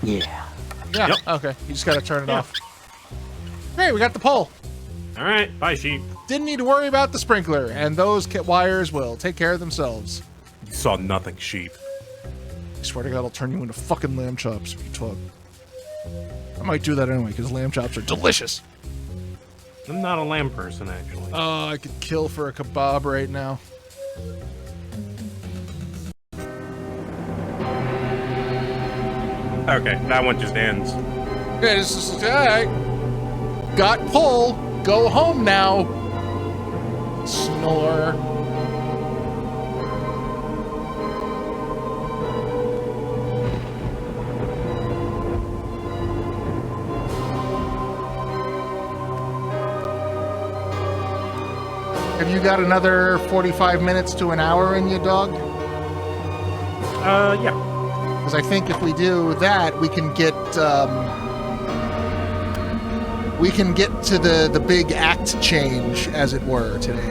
Yeah. Yeah, Yep. okay. You just gotta turn it off. Great, we got the pole. All right, bye, sheep. Didn't need to worry about the sprinkler, and those wires will take care of themselves. You saw nothing, sheep. I swear to God, I'll turn you into fucking lamb chops if you talk. I might do that anyway, because lamb chops are delicious. I'm not a lamb person, actually. Oh, I could kill for a kebab right now. Okay, that one just ends. Okay, this is alright. Got pull. Go home now. Snore. Have you got another 45 minutes to an hour in you, dog? Yeah. Because I think if we do that, we can get to the big act change, as it were, today.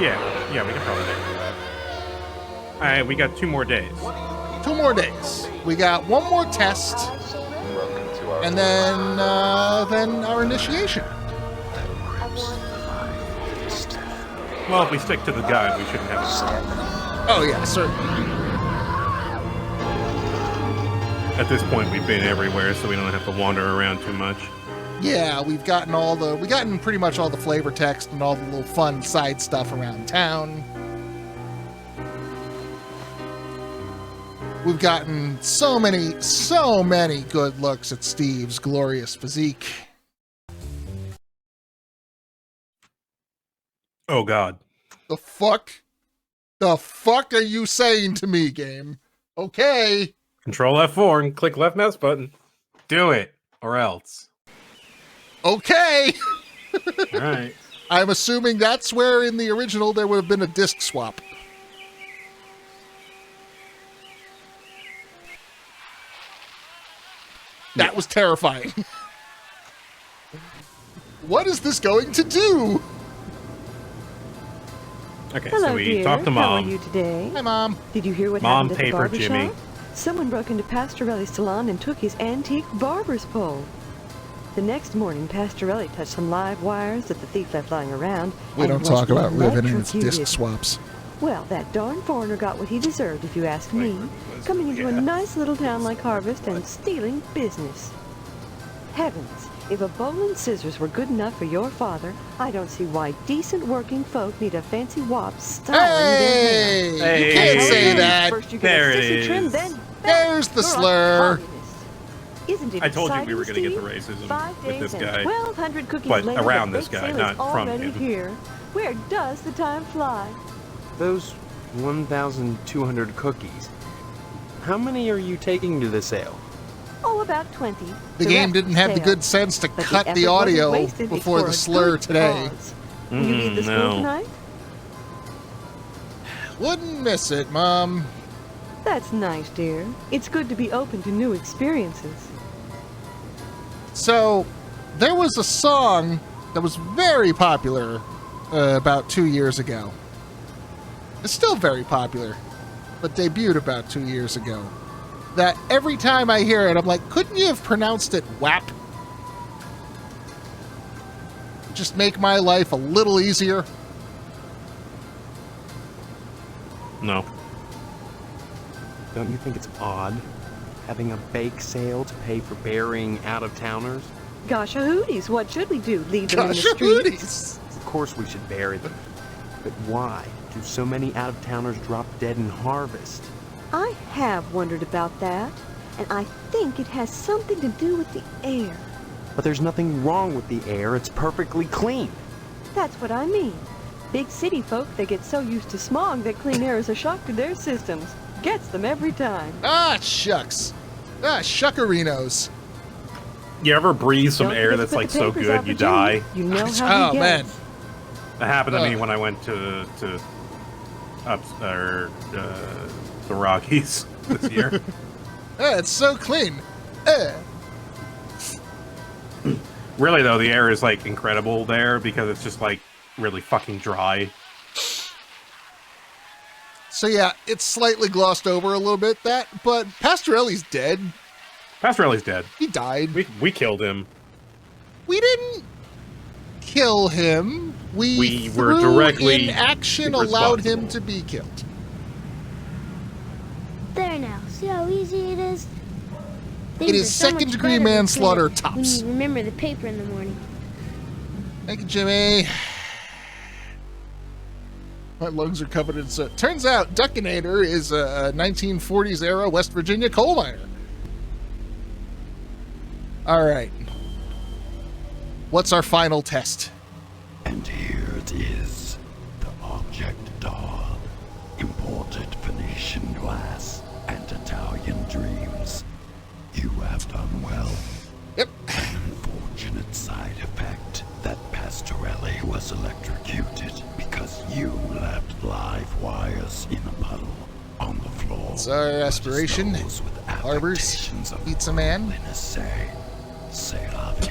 Yeah, we can probably do that. Alright, we got 2 more days. 2 more days. We got 1 more test, and then our initiation. Well, if we stick to the guide, we shouldn't have a problem. Oh yeah, certainly. At this point, we've been everywhere, so we don't have to wander around too much. Yeah, we've gotten pretty much all the flavor text and all the little fun side stuff around town. We've gotten so many good looks at Steve's glorious physique. Oh, God. The fuck? The fuck are you saying to me, game? Okay. Control F4 and click left mouse button. Do it, or else. Okay. All right. I'm assuming that's where in the original there would have been a disc swap. That was terrifying. What is this going to do? Okay, Hello, so we dear. talked to Mom. How are you today? Hi, Mom. Did you hear what Mom happened at the papered barber Jimmy. shop? Someone broke into Pastorelli's salon and took his antique barber's pole. The next morning, Pastorelli touched some live wires that the thief left lying around. We and don't was talk about Riven and its disc electrocuted. swaps. Well, that darn foreigner got what he deserved, if you ask me. Coming into a nice little town like Harvest and stealing business. Heavens, if a bowl and scissors were good enough for your father, I don't see why decent working folk need a fancy wop styling Hey! their hair. You can't say that. First you get There a it sissy trim, is. then There's the slur. Isn't it I told you we exciting, were going to get the Steve? racism 5 with days this and guy. 1,200 cookies But later, around the this bake guy, sale not is from already him. here. Where does the time fly? Those 1,200 cookies. How many are you taking to the sale? Oh, about 20. The game didn't have the sale. good sense to But cut effort the wasn't audio wasted. It's before for the a slur good today. cause. Will you leave the school no. tonight? Wouldn't miss it, Mom. That's nice, dear. It's good to be open to new experiences. So, there was a song that was very popular about 2 years ago. It's still very popular, but debuted about 2 years ago. That every time I hear it, I'm like, couldn't you have pronounced it WAP? Just make my life a little easier. No. Don't you think it's odd having a bake sale to pay for burying out-of-towners? Gosh, hooties, what should we do? Leave them in the Gosh, streets? hooties. Of course we should bury them. But why do so many out-of-towners drop dead in Harvest? I have wondered about that, and I think it has something to do with the air. But there's nothing wrong with the air. It's perfectly clean. That's what I mean. Big city folk, they get so used to smog that clean air is a shock to their systems. Gets them every time. Ah, shucks. Ah, shuckerinos. You ever breathe some Don't air forget that's to put like the so papers good out you for Jimmy. die? You know how Oh, he man. gets. That happened to me when I went to the Rockies this year. Ah, it's so clean. Really though, the air is like incredible there because it's just like really fucking dry. So yeah, it's slightly glossed over a little bit, but Pastorelli's dead. Pastorelli's dead. He died. We killed him. We didn't kill him. We through were directly in action allowed him to be killed. There now. See how easy it is? It Things is are so much second-degree better manslaughter when tops. you remember the paper in the morning. Thank you, Jimmy. My lungs are covered in soot. Turns out Duckinator is a 1940s era West Virginia coal miner. All right. What's our final test? And here it is, the object doll, imported Venetian glass and Italian dreams. You have done well. Yep. An unfortunate side effect that Pastorelli was electrocuted because you left live wires in a puddle on the floor. It's our aspiration. Harbors, Pizza Man. C'est la vie.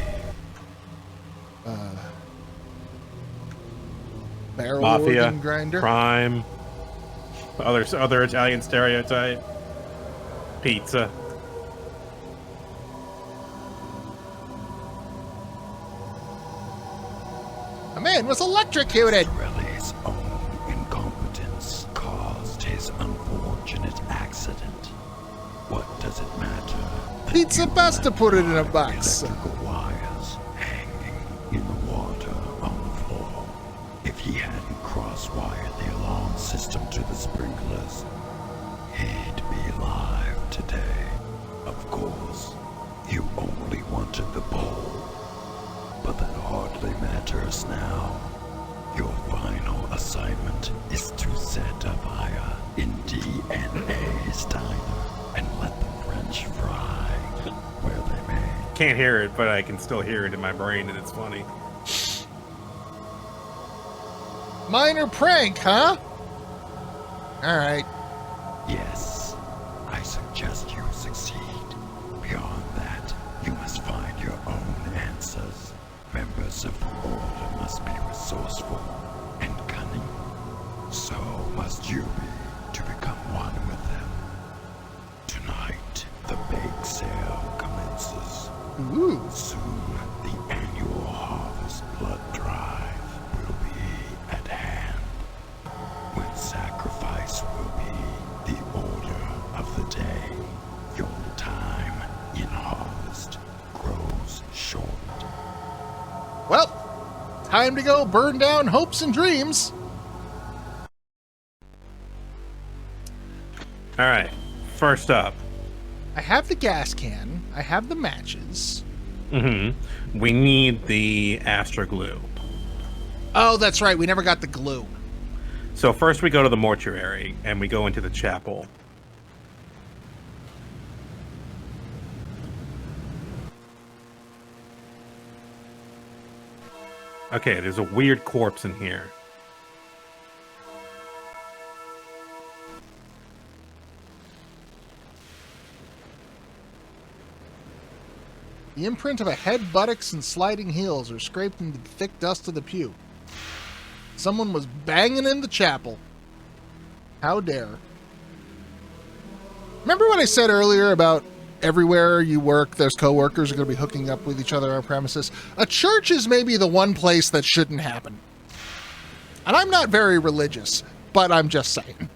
Barrel Mafia, organ grinder. crime, other Italian stereotype, pizza. A man was electrocuted. Pastorelli's own incompetence caused his unfortunate accident. What does it matter? Pizza best to put it in a box. Electrical wires hanging in the water on the floor. If he hadn't cross-wired the alarm system to the sprinklers, he'd be alive today. Of course, you only wanted the bowl. But that hardly matters now. Your final assignment is to set a fire in DNA's diner and let the French fry where they may. Can't hear it, but I can still hear it in my brain, and it's funny. Minor prank, huh? All right. Yes, I suggest you succeed. Beyond that, you must find your own answers. Members of the Order must be resourceful and cunning. So must you be to become one with them. Tonight, the bake sale commences. Ooh. Soon, the annual Harvest Blood Drive will be at hand. When sacrifice Time to go burn down hopes and dreams. All right. First up. I have the gas can. I have the matches. Mm-hmm. We need the Astra glue. Oh, that's right. We never got the glue. So first we go to the mortuary, and we go into the chapel. Okay, there's a weird corpse in here. The imprint of a head, buttocks, and sliding heels are scraped into the thick dust of the pew. Someone was banging in the chapel. How dare. Remember what I said earlier about everywhere you work, there's coworkers are going to be hooking up with each other on premises? A church is maybe the one place that shouldn't happen. And I'm not very religious, but I'm just saying.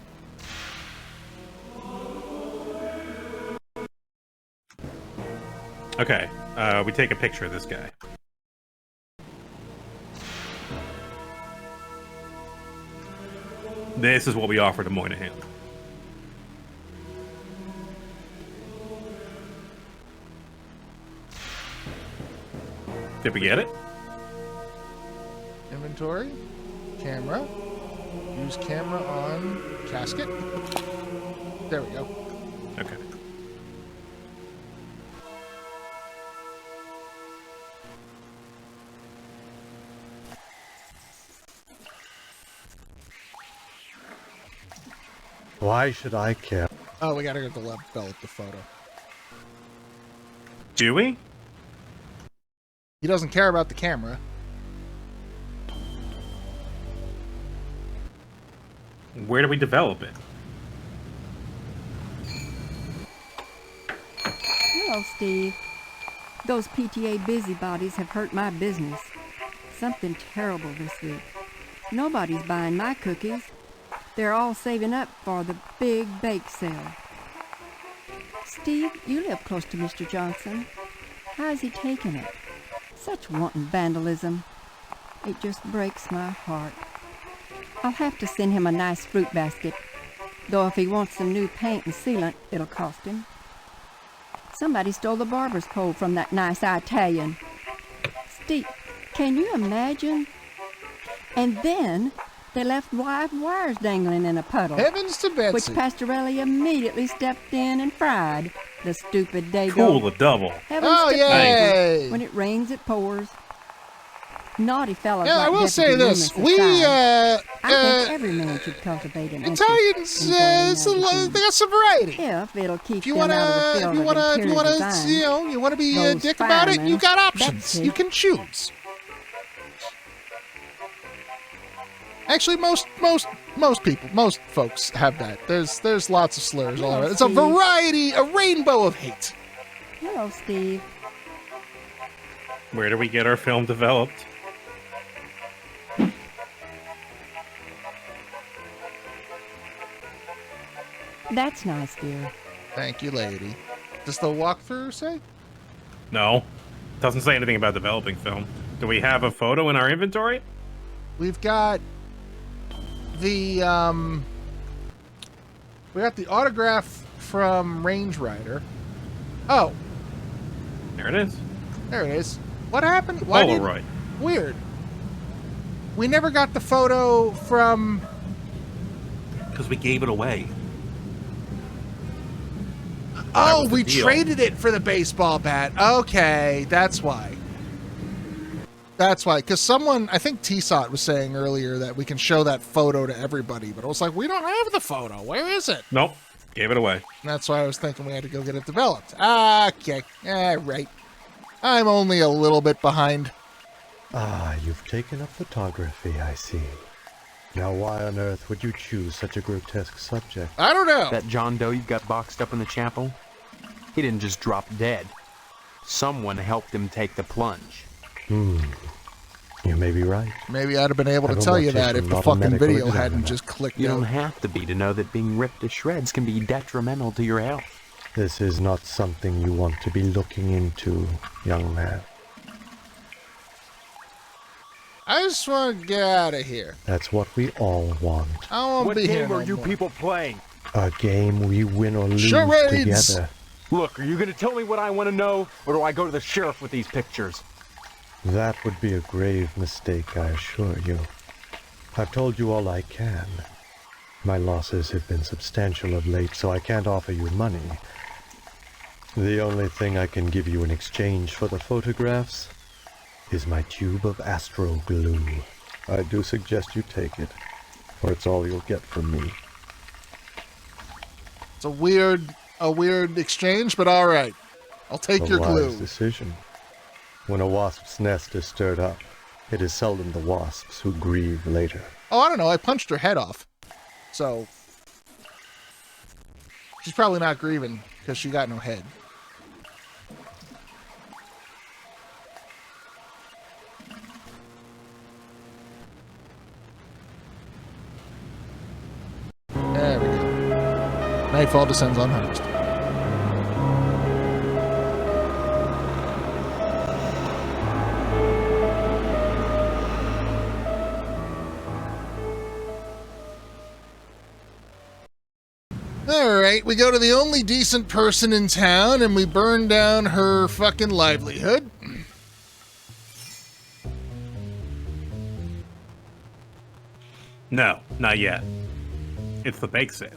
Okay, we take a picture of this guy. This is what we offer to Moynihan. Did we get it? Inventory. Camera. Use camera on casket. There we go. Okay. Why should I care? Oh, we gotta go develop the photo. Do we? He doesn't care about the camera. Where do we develop it? Hello, Steve. Those PTA busybodies have hurt my business. Something terrible this week. Nobody's buying my cookies. They're all saving up for the big bake sale. Steve, you live close to Mr. Johnson. How is he taking it? Such wanton vandalism. It just breaks my heart. I'll have to send him a nice fruit basket, though if he wants some new paint and sealant, it'll cost him. Somebody stole the barber's pole from that nice Italian. Steve, can you imagine? And then they left live wires dangling in a puddle. Heavens to Betsy. Which Pastorelli immediately stepped in and fried. The stupid dago. Cool, a double. Heavens Oh, to yay! Betsy. When it rains, it pours. Naughty fellows Yeah, like I will Deputy say this. Loomis We, aside, I think every man should cultivate an Italians, they got some variety. If it'll keep If you them wanna, out of the field of interior design. you wanna be a Those dick about it, firemen, you got options. Betsy. You can choose. Actually, most folks have that. There's lots of slurs all around. It's a Steve. variety, a rainbow of hate. Hello, Steve. Where do we get our film developed? That's nice, dear. Thank you, lady. Does the walkthrough say? No. Doesn't say anything about developing film. Do we have a photo in our inventory? We've got the we got the autograph from Range Rider. Oh, There it is. there it is. What happened? Why did- Polaroid. Weird. We never got the photo from. Because we gave it away. Oh, was the we deal. traded it for the baseball bat. Okay, that's why. That's why, because someone, I think T-Sot was saying earlier that we can show that photo to everybody, but I was like, we don't have the photo. Where is it? Nope. Gave it away. And that's why I was thinking we had to go get it developed. Okay, right. I'm only a little bit behind. Ah, you've taken up photography, I see. Now why on earth would you choose such a grotesque subject? I don't know. That John Doe you got boxed up in the chapel? He didn't just drop dead. Someone helped him take the plunge. You may be right. Maybe I'd have been able to I'm a tell you that mortician, if the not a fucking medical video examiner. hadn't just clicked You out. don't have to be to know that being ripped to shreds can be detrimental to your health. This is not something you want to be looking into, young man. I just want to get out of here. That's what we all want. I won't What be here game are no you more. people playing? A game we win or lose Charades! together. Look, are you going to tell me what I want to know, or do I go to the sheriff with these pictures? That would be a grave mistake, I assure you. I've told you all I can. My losses have been substantial of late, so I can't offer you money. The only thing I can give you in exchange for the photographs is my tube of astro glue. I do suggest you take it, or it's all you'll get from me. It's a weird exchange, but all right. I'll take your wise glue. decision. When a wasp's nest is stirred up, it is seldom the wasps who grieve later. Oh, I don't know. I punched her head off. So she's probably not grieving because she got no head. There we go. Nightfall descends on harvest. Alright, we go to the only decent person in town and we burn down her fucking livelihood. No, not yet. It's the bake sale.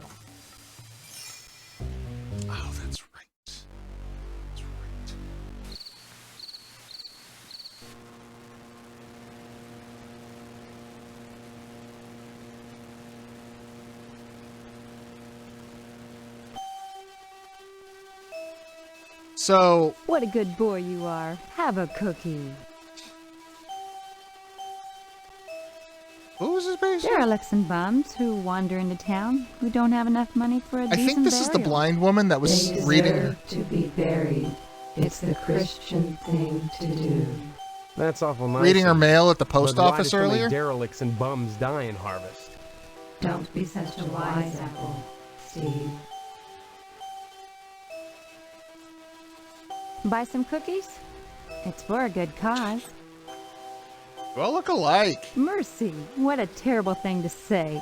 Oh, that's right. That's right. So, What a good boy you are. Have a cookie. what was his base? Derelicts and bums who wander into town who don't have enough money for a I decent think this is the burial. blind woman that was They reading. deserve to be buried. It's the Christian thing to do. That's awful nice. Reading her of you. mail at the post But why office do so many earlier? derelicts and bums die in harvest. Don't be such a wise apple, Steve. Buy some cookies? It's for a good cause. Well, look alike. Mercy, what a terrible thing to say.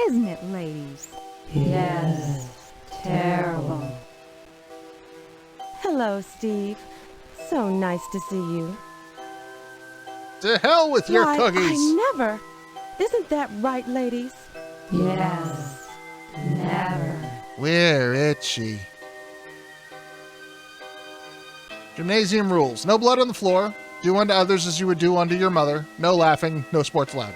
Isn't it, ladies? Yes, terrible. Hello, Steve. So nice to see you. To hell with your Why, cookies. I never. Isn't that right, ladies? Yes, never. We're itchy. Gymnasium rules. No blood on the floor. Do unto others as you would do unto your mother. No laughing. No sports allowed.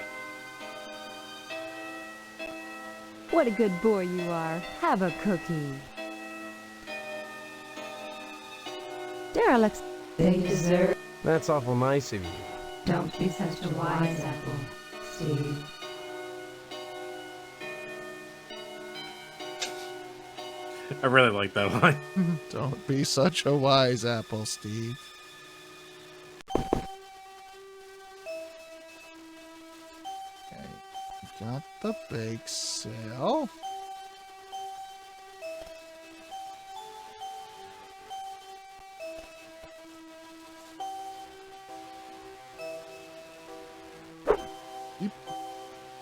What a good boy you are. Have a cookie. Derelicts. They deserve. That's awful nice of you. Don't be such a wise apple, Steve. I really like that line. Don't be such a wise apple, Steve. Okay, we've got the bake sale.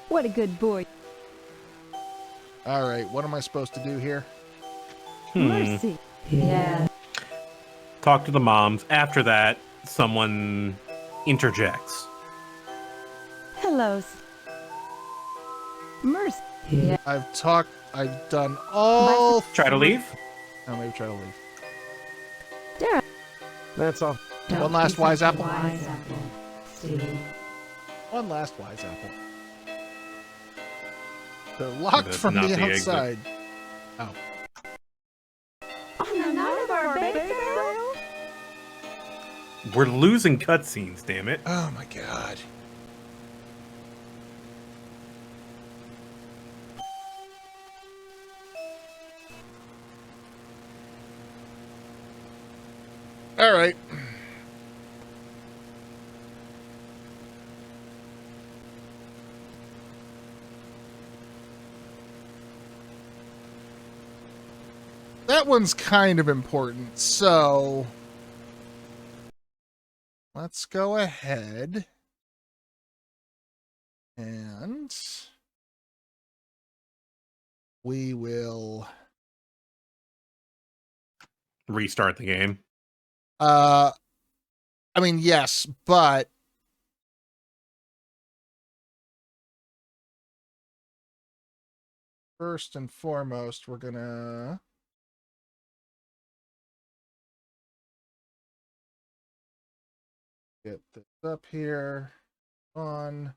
What a good boy. All right, what am I supposed to do here? Mercy. Yeah. Talk to the moms. After that, someone interjects. Hello. Mercy. Yeah. I've done all. Try to leave? Oh, maybe try to leave. Derek. That's all. Don't One last be wise such a apple. Wise apple, Steve. One last wise apple. They're locked That's from not the the exit. outside. Oh. On the night of our bake sale? We're losing cutscenes, damn it. Oh my god. All right. That one's kind of important, so let's go ahead And we will Restart the game. I mean, yes, but first and foremost, we're gonna get this up here on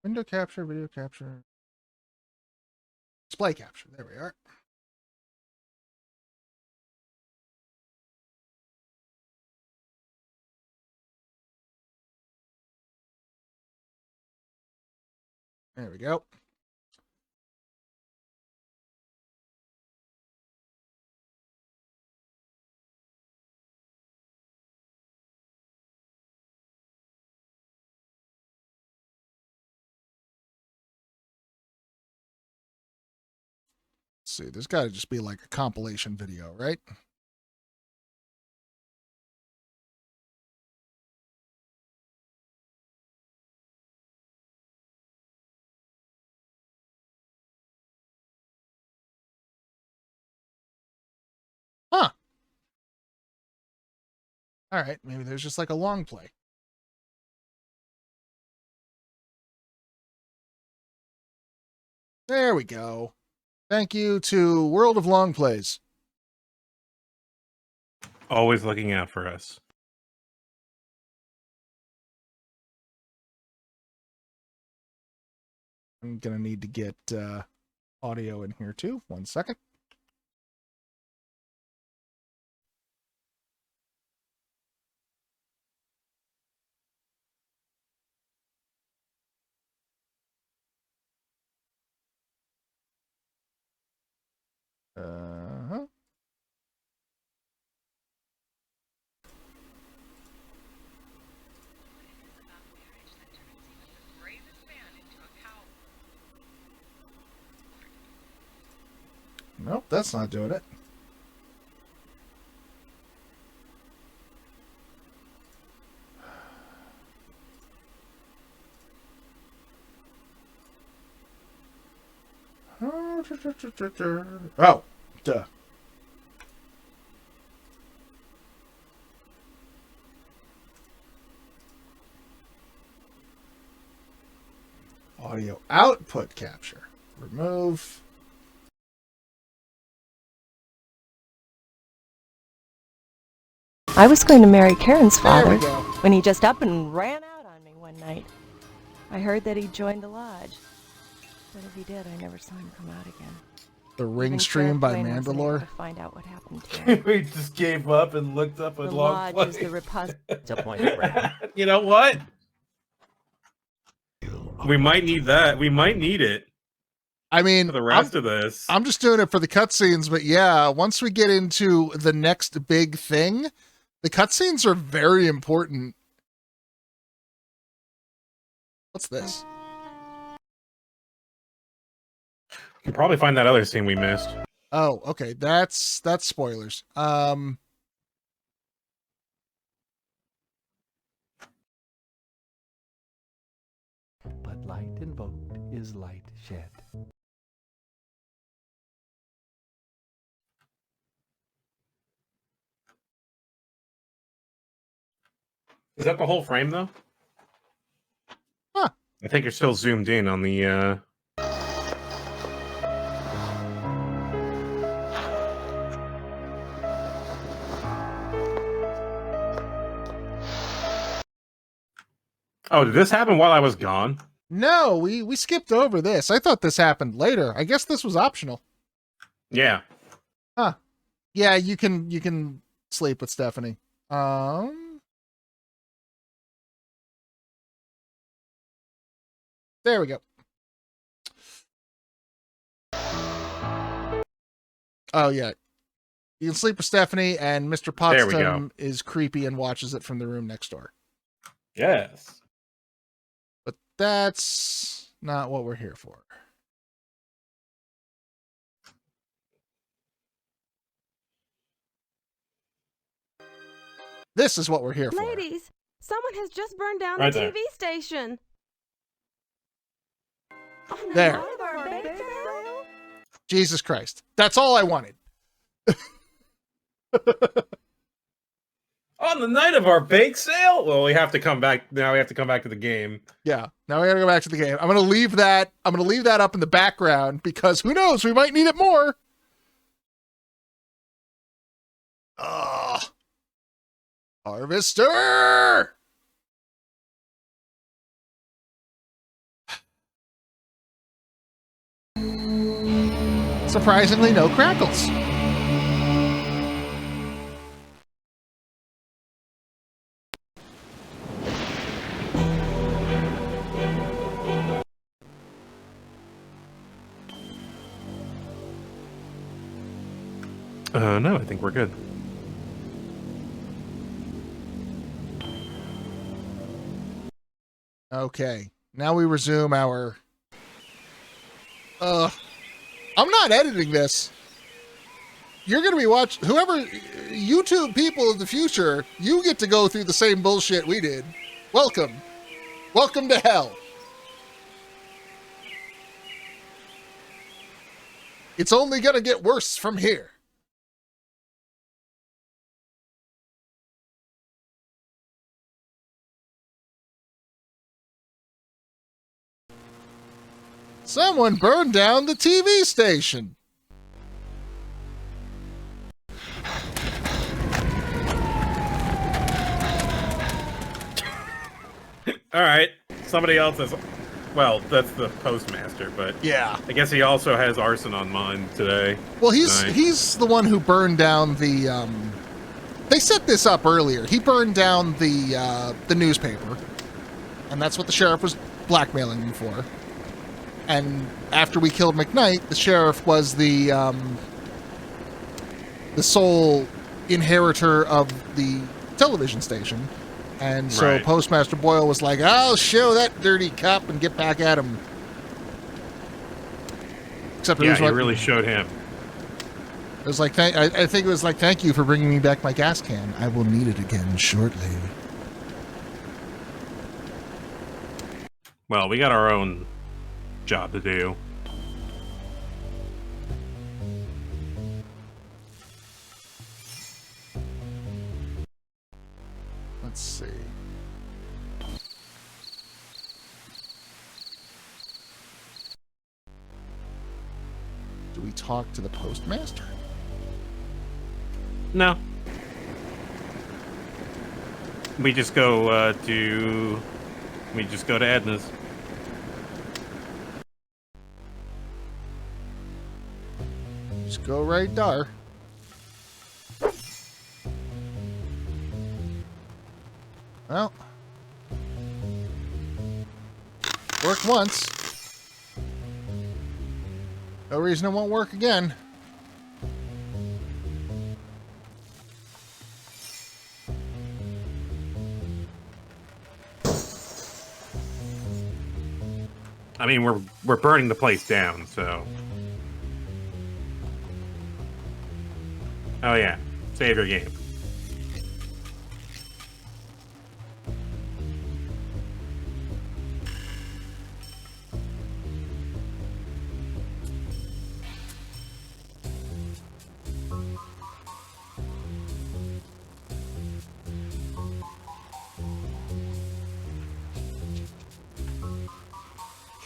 window capture, video capture, display capture. There we are. There we go. Let's see, there's got to just be like a compilation video, right? Huh. All right, maybe there's just like a long play. There we go. Thank you to World of Long Plays. Always looking out for us. I'm going to need to get audio in here too. 1 second. Uh-huh. Nope, that's not doing it. Oh, duh. Audio output capture. Remove. I was going to marry Karen's There we father go. when he just up and ran out on me one night. I heard that he joined the lodge, but if he did, I never saw him come out again. The Ring Even Stream Sheriff by Dwayne wasn't able Mandalore. to find out what happened to him. We just gave up and looked up a The long lodge play. is the repository. It's a point spread. You know what? We might need that. We might need it. I mean, For the rest of this. I'm just doing it for the cutscenes, but yeah, once we get into the next big thing, the cutscenes are very important. What's this? You can probably find that other scene we missed. Oh, okay. That's spoilers. But light invoked is light shed. Is that the whole frame, though? Huh. I think you're still zoomed in on the, Oh, did this happen while I was gone? No, we skipped over this. I thought this happened later. I guess this was optional. Yeah. Huh. Yeah, you can sleep with Stephanie. There we go. Oh yeah. You can sleep with Stephanie, and Mr. There we Potsdam is creepy and watches it from the room next door. Yes. But that's not what we're here for. This is what we're here for. Ladies, Someone has just burned down Right the there. TV station. There. Jesus Christ. That's all I wanted. On the night of our bake sale? Well, we have to come back. Now we have to come back to the game. Yeah. Now we gotta go back to the game. I'm gonna leave that up in the background because who knows? We might need it more. Harvester! Surprisingly, no crackles. No, I think we're good. Okay. Now we resume our... I'm not editing this. You're going to be watching... Whoever... YouTube people of the future, you get to go through the same bullshit we did. Welcome. Welcome to hell. It's only going to get worse from here. Someone burned down the TV station. All right. Somebody else is... Well, that's the postmaster, but... Yeah. I guess he also has arson on mine today. Well, he's the one who burned down the... They set this up earlier. He burned down the newspaper. And that's what the sheriff was blackmailing him for. And after we killed McKnight, the sheriff was the sole inheritor of the television station. And so Right. Postmaster Boyle was like, I'll show that dirty cop and get back at him. Except Yeah, it was he like, really showed him. It was like, I think it was like, thank you for bringing me back my gas can. I will need it again shortly. Well, we got our own job to do. Let's see. Do we talk to the postmaster? No. We just go to... We just go to Edna's. Just go right there. Well. Worked once. No reason it won't work again. I mean, we're burning the place down, so... Oh yeah, save your game.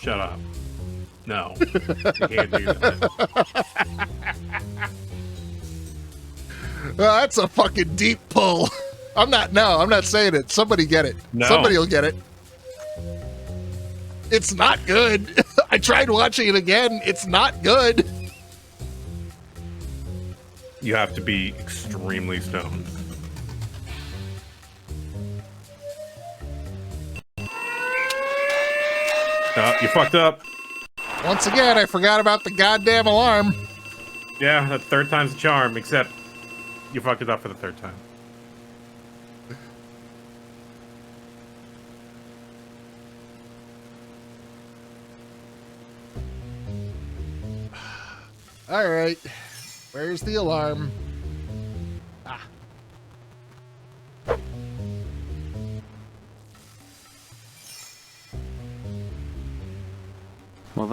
Shut up. No. You can't do that. Well, that's a fucking deep pull. I'm not saying it. Somebody get it. No. Somebody will get it. It's not good. I tried watching it again. It's not good. You have to be extremely stoned. You fucked up. Once again, I forgot about the goddamn alarm. Yeah, that third time's a charm, except you fucked it up for the third time. All right. Where's the alarm? Ah.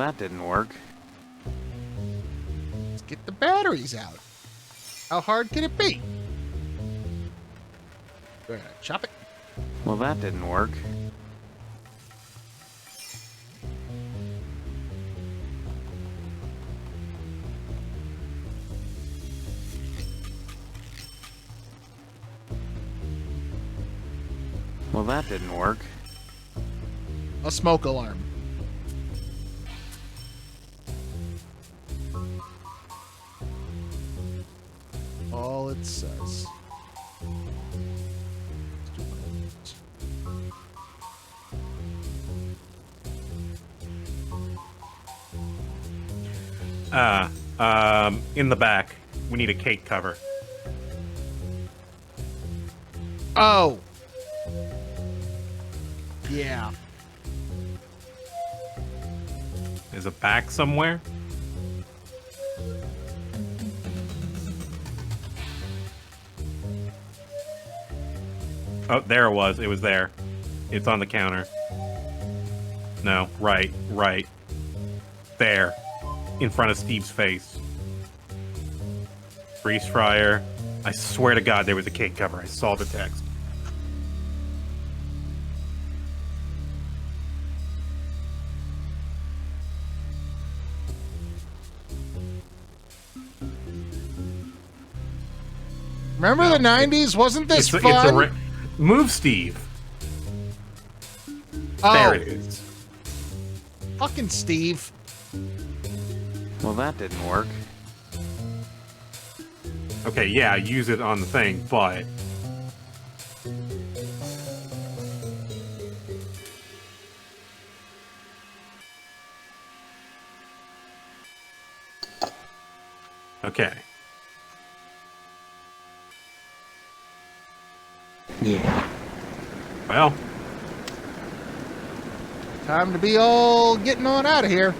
that didn't work. Let's get the batteries out. How hard can it be? We're gonna chop it. Well, that didn't work. Well, that didn't work. A smoke alarm. All it says. In the back, we need a cake cover. Oh. Yeah. Is it back somewhere? Oh, there it was. It was there. It's on the counter. No, right. There. In front of Steve's face. Freeze fryer. I swear to God there was a cake cover. I saw the text. Remember the 90s? Wasn't this fun? Move, Steve. Oh. There it is. Fucking Steve. Well, that didn't work. Okay, yeah, use it on the thing, but... Okay. Yeah. Well. Time to be all getting on out of here.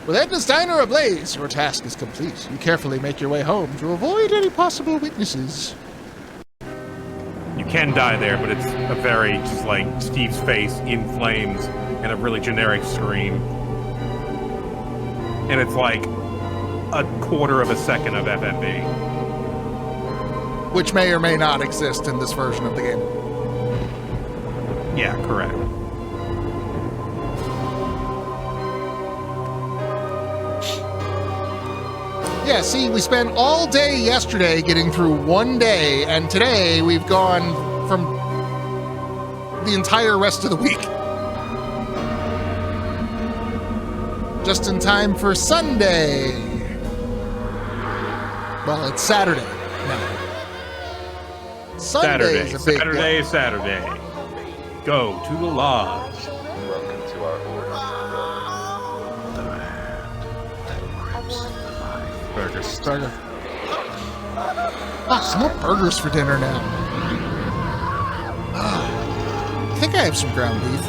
With Edna's Diner ablaze, your task is complete. You carefully make your way home to avoid any possible witnesses. You can die there, but it's a very, just like, Steve's face in flames and a really generic scream. And it's like a quarter of a second of FNB. Which may or may not exist in this version of the game. Yeah, correct. Yeah, see, we spent all day yesterday getting through one day, and today we've gone from the entire rest of the week. Just in time for Sunday. Well, it's Saturday now. Sunday is a big day. Saturday. Go to the lodge. Welcome to our order. Burgers. Some more burgers for dinner now. I think I have some ground beef.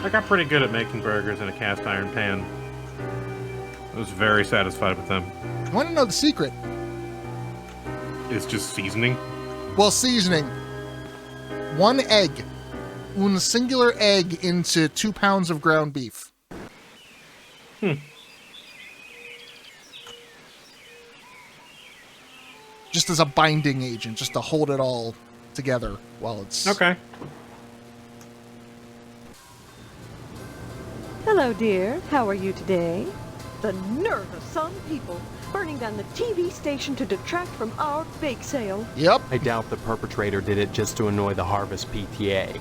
I got pretty good at making burgers in a cast iron pan. I was very satisfied with them. I want to know the secret. It's just seasoning? Well, seasoning. 1 egg. One singular egg into 2 pounds of ground beef. Just as a binding agent, just to hold it all together while it's... Okay. Hello, dear. How are you today? The nerve of some people burning down the TV station to detract from our bake sale. Yep. I doubt the perpetrator did it just to annoy the Harvest PTA.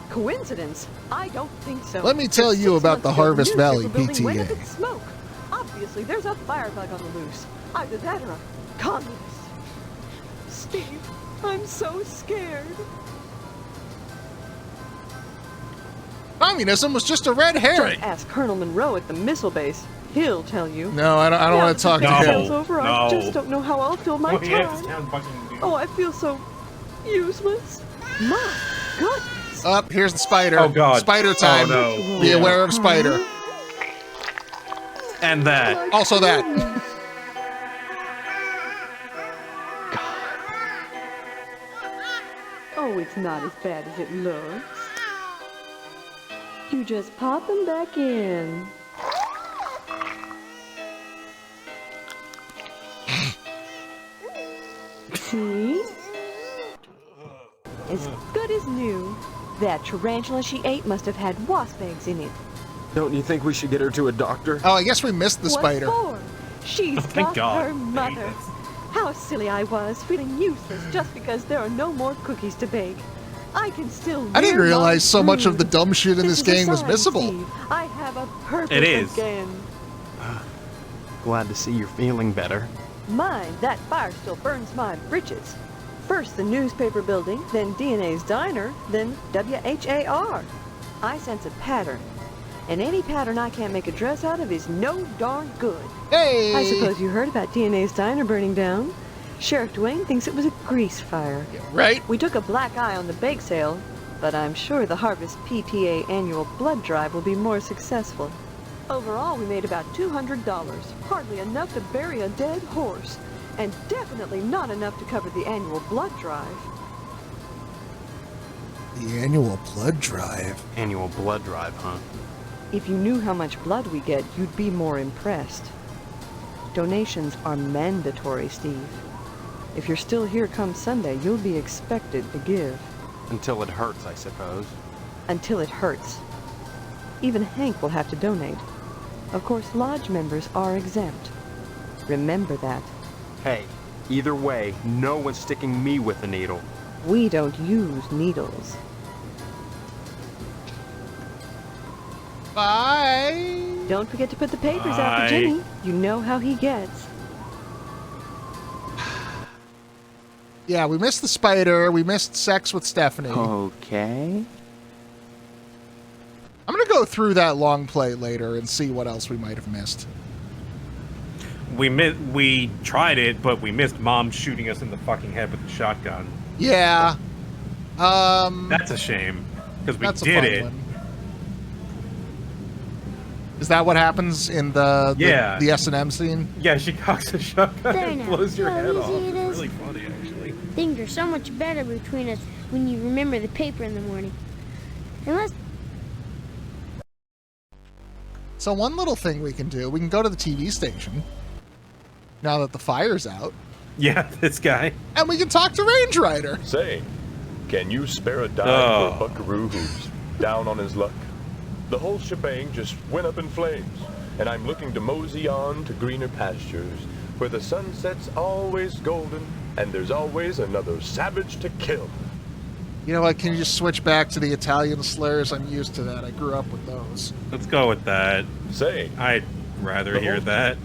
Coincidence? I don't think so. Let me tell you about the Harvest Valley PTA. Smoke. Obviously, there's a firebug on the loose. Either that or a communist. Steve, I'm so scared. Communism was just a red herring. Just ask Colonel Monroe at the missile base. He'll tell you. No, I don't want to talk to him. Over, I just don't know how I'll fill my time. Oh, I feel so useless. My goodness. Up, here's the spider. Oh, God. Spider time. Oh, no. Be aware of spider. And that. Also that. Oh, it's not as bad as it looks. You just pop them back in. See? As good as new. That tarantula she ate must have had wasp eggs in it. Don't you think we should get her to a doctor? Oh, I guess we missed the spider. What for? She's thank got God. her mother. How silly I was, feeling useless just because there are no more cookies to bake. I can still. I didn't wear my realize so much of food. the dumb shit in this is a game was sign, missable. Steve. I have a purpose It is. again. Glad to see you're feeling better. Mine, that fire still burns my britches. First the newspaper building, then DNA's diner, then WHAR. I sense a pattern. And any pattern I can't make a dress out of is no darn good. Hey! I suppose you heard about DNA's diner burning down. Sheriff Dwayne thinks it was a grease fire. Yeah, right? We took a black eye on the bake sale, but I'm sure the Harvest PTA annual blood drive will be more successful. Overall, we made about $200, hardly enough to bury a dead horse, and definitely not enough to cover the annual blood drive. The annual blood drive. Annual blood drive, huh? If you knew how much blood we get, you'd be more impressed. Donations are mandatory, Steve. If you're still here come Sunday, you'll be expected to give. Until it hurts, I suppose. Until it hurts. Even Hank will have to donate. Of course, lodge members are exempt. Remember that. Hey, either way, no one's sticking me with a needle. We don't use needles. Bye! Don't forget to put the papers out Bye. for Jimmy. You know how he gets. Yeah, we missed the spider. We missed sex with Stephanie. Okay. I'm gonna go through that long play later and see what else we might have missed. We tried it, but we missed Mom shooting us in the fucking head with the shotgun. Yeah. That's a shame because we that's a did fun it. one. Is that what happens in the S&M scene? Yeah, she cocks a shotgun There and now. blows your So head off. easy it It's is. really funny, actually. Things are so much better between us when you remember the paper in the morning. Unless So one little thing we can do, we can go to the TV station now that the fire's out. Yeah, this guy. And we can talk to Range Rider. Say, can you spare a dime for a buckaroo who's down on his luck? The whole shebang just went up in flames, and I'm looking to mosey on to greener pastures, where the sunset's always golden, and there's always another savage to kill. You know what, can you just switch back to the Italian slurs? I'm used to that. I grew up with those. Let's go with that. Say, I'd rather hear that.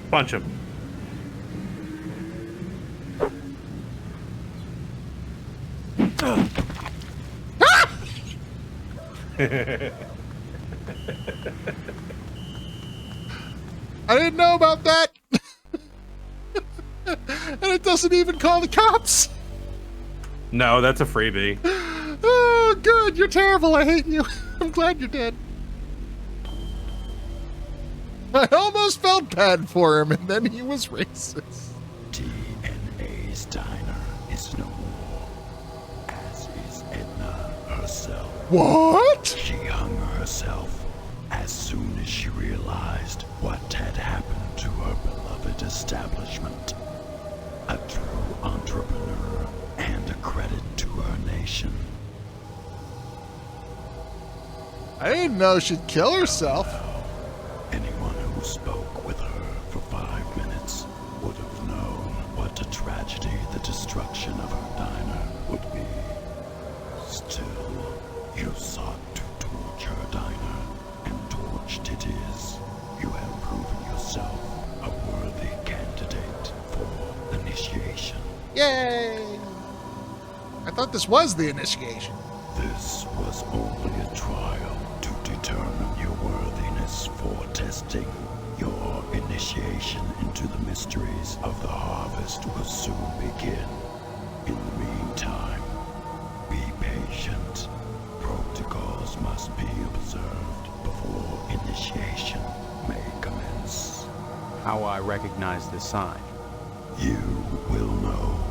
Punch him. I didn't know about that. And it doesn't even call the cops. No, that's a freebie. Oh, good. You're terrible. I hate you. I'm glad you're dead. I almost felt bad for him, and then he was racist. DNA's diner is no more, as is Edna herself. What? She hung herself as soon as she realized what had happened to her beloved establishment. A true entrepreneur and a credit to her nation. I didn't know she'd kill herself. Anyone who spoke with her for 5 minutes would have known what a tragedy the destruction of her diner would be. Still, you sought to torch her diner, and torched it is. You have proven yourself a worthy candidate for initiation. Yay! I thought this was the initiation. This was only a trial to determine your worthiness for testing. Your initiation into the mysteries of the harvest will soon begin. In the meantime, be patient. Protocols must be observed before initiation may commence. How I recognize this sign? You will know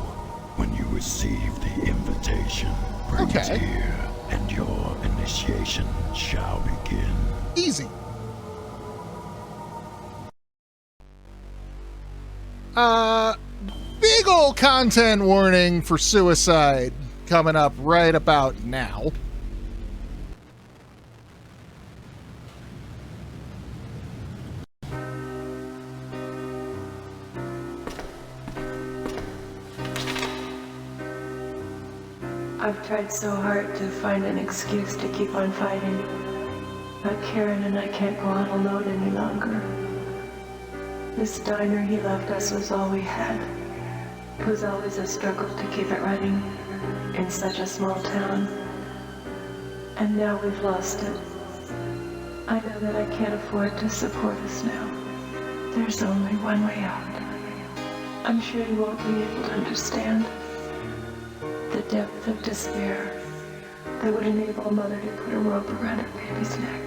when you receive the invitation. Bring it here. and your initiation shall begin. Easy. Big ol' content warning for suicide coming up right about now. I've tried so hard to find an excuse to keep on fighting. But Karen and I can't go on alone any longer. This diner he left us was all we had. It was always a struggle to keep it running in such a small town. And now we've lost it. I know that I can't afford to support us now. There's only one way out. I'm sure you won't be able to understand the depth of despair that would enable a mother to put a rope around her baby's neck.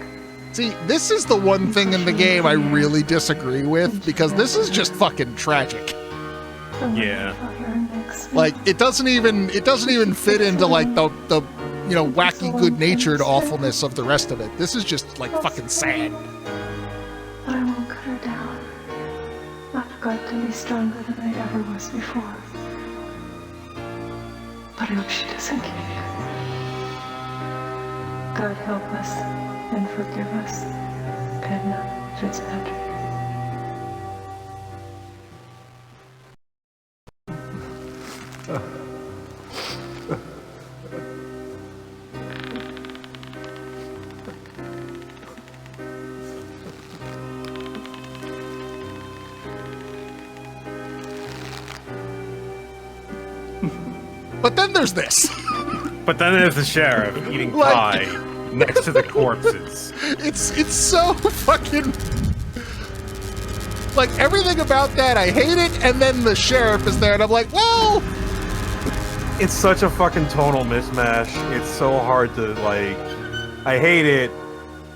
See, this is the one thing in the game I really disagree with, because this is just fucking tragic. Yeah. Like, it doesn't even fit into like the you know, wacky good-natured awfulness of the rest of it. This is just like fucking sad. But I won't cut her down. I've got to be stronger than I ever was before. But I hope she doesn't get it. God help us and forgive us, Edna Fitzpatrick. But then there's this. But then there's the sheriff eating pie next to the corpses. It's so fucking... Like, everything about that, I hate it, and then the sheriff is there, and I'm like, whoa! It's such a fucking tonal mismatch. It's so hard to, like... I hate it,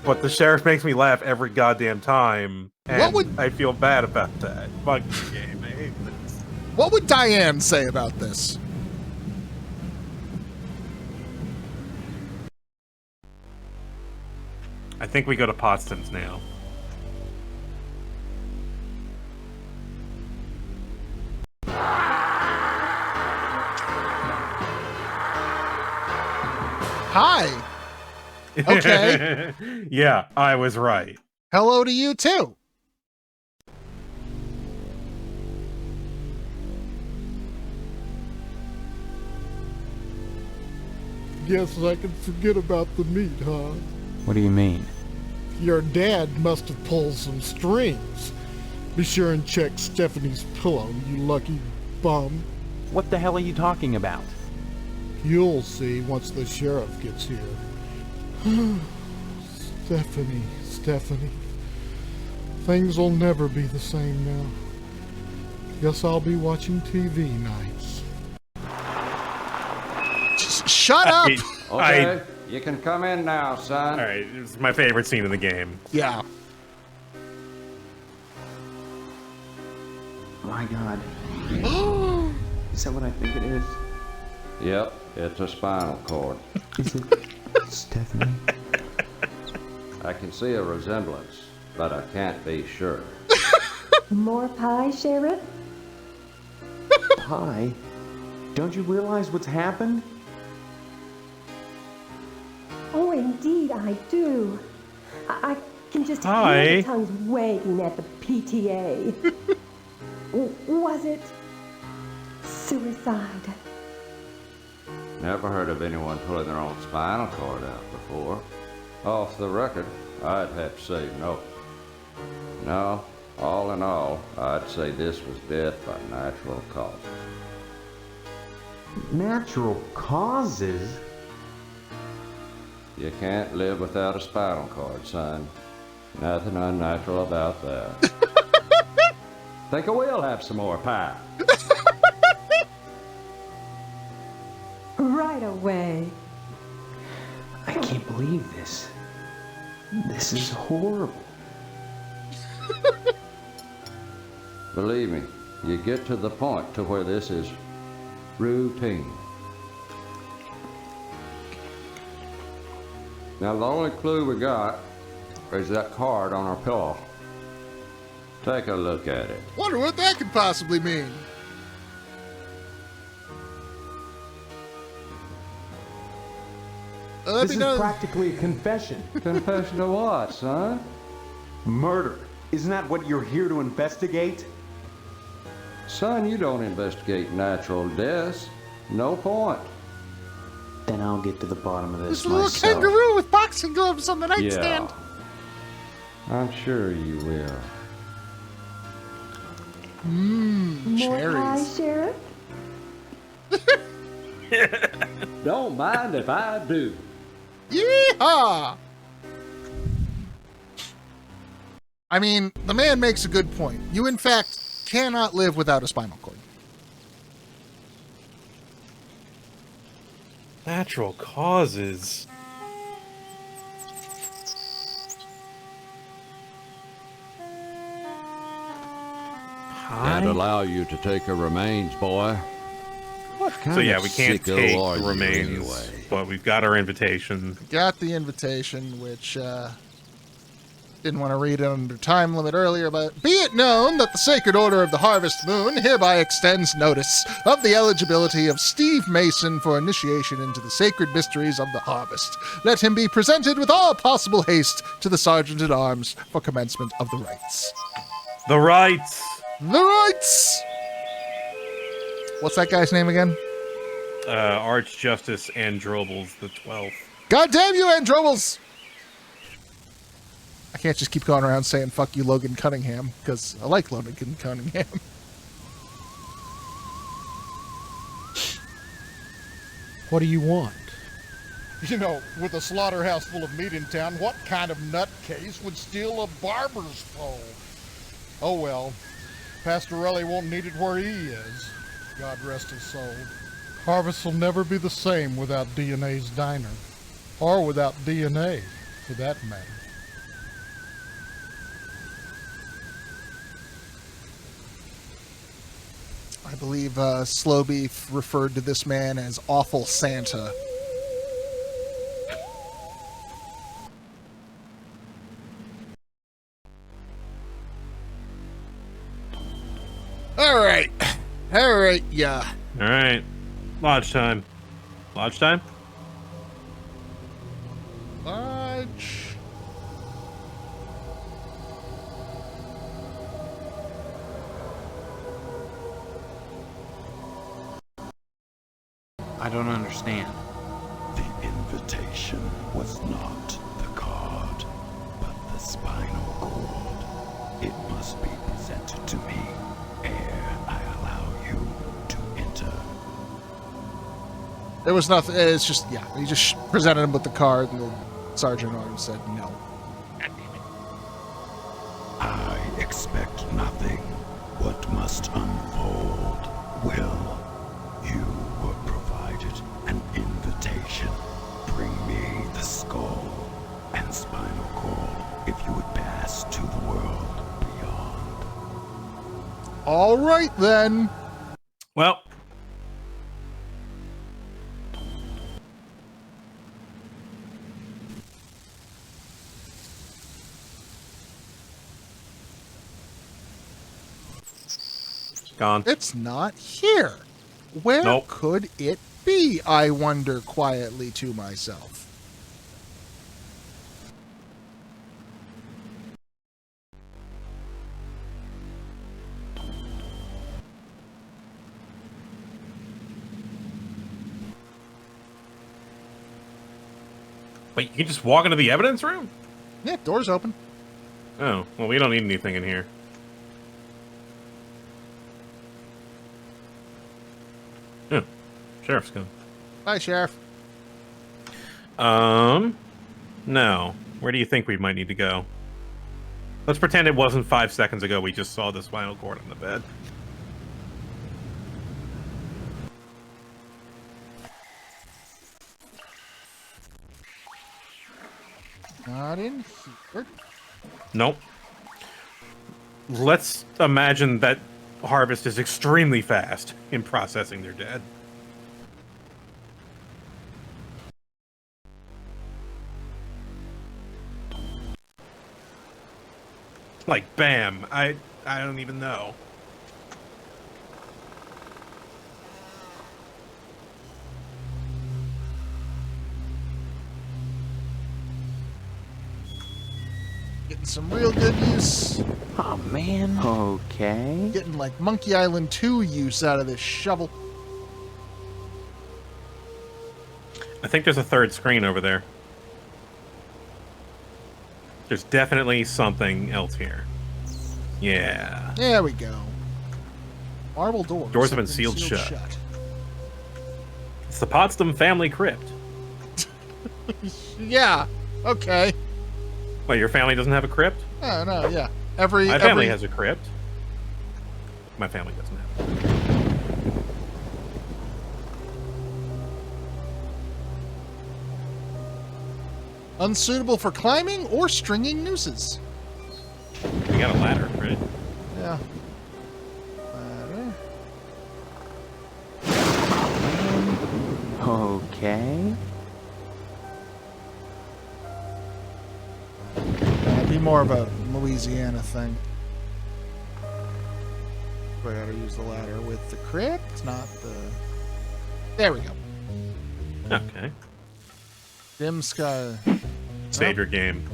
but the sheriff makes me laugh every goddamn time, and I feel bad about that. Fuck the game, I hate this. What would Diane say about this? I think we go to Potsdam's now. Hi. Okay. Yeah, I was right. Hello to you too. Guess I can forget about the meat, huh? What do you mean? Your dad must have pulled some strings. Be sure and check Stephanie's pillow, you lucky bum. What the hell are you talking about? You'll see once the sheriff gets here. Stephanie. Things will never be the same now. Guess I'll be watching TV nights. Shut up! Okay, you can come in now, son. Alright, it's my favorite scene in the game. Yeah. My God. Is that what I think it is? Yep, it's a spinal cord. Is it Stephanie? I can see a resemblance, but I can't be sure. More pie, Sheriff? Pie? Don't you realize what's happened? Oh, indeed I do. I can just Hi. hear the tongues wagging at the PTA. Was it suicide? Never heard of anyone pulling their own spinal cord out before. Off the record, I'd have to say no. No, all in all, I'd say this was death by natural causes. Natural causes? You can't live without a spinal cord, son. Nothing unnatural about that. Think I will have some more pie. Right away. I can't believe this. This is horrible. Believe me, you get to the point to where this is routine. Now, the only clue we got is that card on our pillow. Take a look at it. Wonder what that could possibly mean. This is practically a confession. Confession of what, son? Murder. Isn't that what you're here to investigate? Son, you don't investigate natural deaths. No point. Then I'll get to the bottom of this This little myself. kangaroo with boxing gloves on the nightstand. Yeah. I'm sure you will. More pie, Cherries. Sheriff? Don't mind if I do. Yeehaw! I mean, the man makes a good point. You, in fact, cannot live without a spinal cord. Natural causes. Can't allow you to take her remains, boy. What kind So yeah, of we can't sicko take are the you remains, anyway? but we've got our invitation. Got the invitation, which, didn't want to read it under time limit earlier, but be it known that the Sacred Order of the Harvest Moon hereby extends notice of the eligibility of Steve Mason for initiation into the sacred mysteries of the harvest. Let him be presented with all possible haste to the Sergeant-at-Arms for commencement of the rites. The rights! The rights! What's that guy's name again? Archjustice Androbles the 12th. God damn you, Androbles! I can't just keep going around saying fuck you, Logan Cunningham, because I like Logan Cunningham. What do you want? You know, with a slaughterhouse full of meat in town, what kind of nutcase would steal a barber's pole? Oh well, Pastorelli won't need it where he is. God rest his soul. Harvest will never be the same without DNA's diner. Or without DNA, for that matter. I believe Slowbeef referred to this man as Awful Santa. All right, yeah. All right, lodge time. Lodge time. Lodge. I don't understand. The invitation was not the card, but the spinal cord. It must be presented to me ere I allow you to enter. There was nothing. It's just, yeah. He just presented him with the card, and the Sergeant Arms said no. I expect nothing. What must unfold will. You were provided an invitation. Bring me the skull and spinal cord if you would pass to the world beyond. All right, then. Well. Gone. It's not here. Where could it be, I wonder quietly to myself. Wait, you can just walk into the evidence room? Yeah, door's open. Oh, well, we don't need anything in here. Yeah, Sheriff's gone. Bye, Sheriff. No. Where do you think we might need to go? Let's pretend it wasn't 5 seconds ago we just saw the spinal cord on the bed. Not in here. Nope. Let's imagine that Harvest is extremely fast in processing their dead. Like, bam. I don't even know. Getting some real good use. Oh, man. Okay. Getting like Monkey Island 2 use out of this shovel. I think there's a third screen over there. There's definitely something else here. Yeah. There we go. Marble doors. Doors have been sealed shut. It's the Potsdam family crypt. Yeah. Okay. Wait, your family doesn't have a crypt? Oh, no, yeah. My family has a crypt. My family doesn't have it. Unsuitable for climbing or stringing nooses. We got a ladder, right? Yeah. Ladder. Okay. It'd be more of a Louisiana thing. I gotta use the ladder with the crypt, not the... There we go. Okay. Dim sky. Save your game.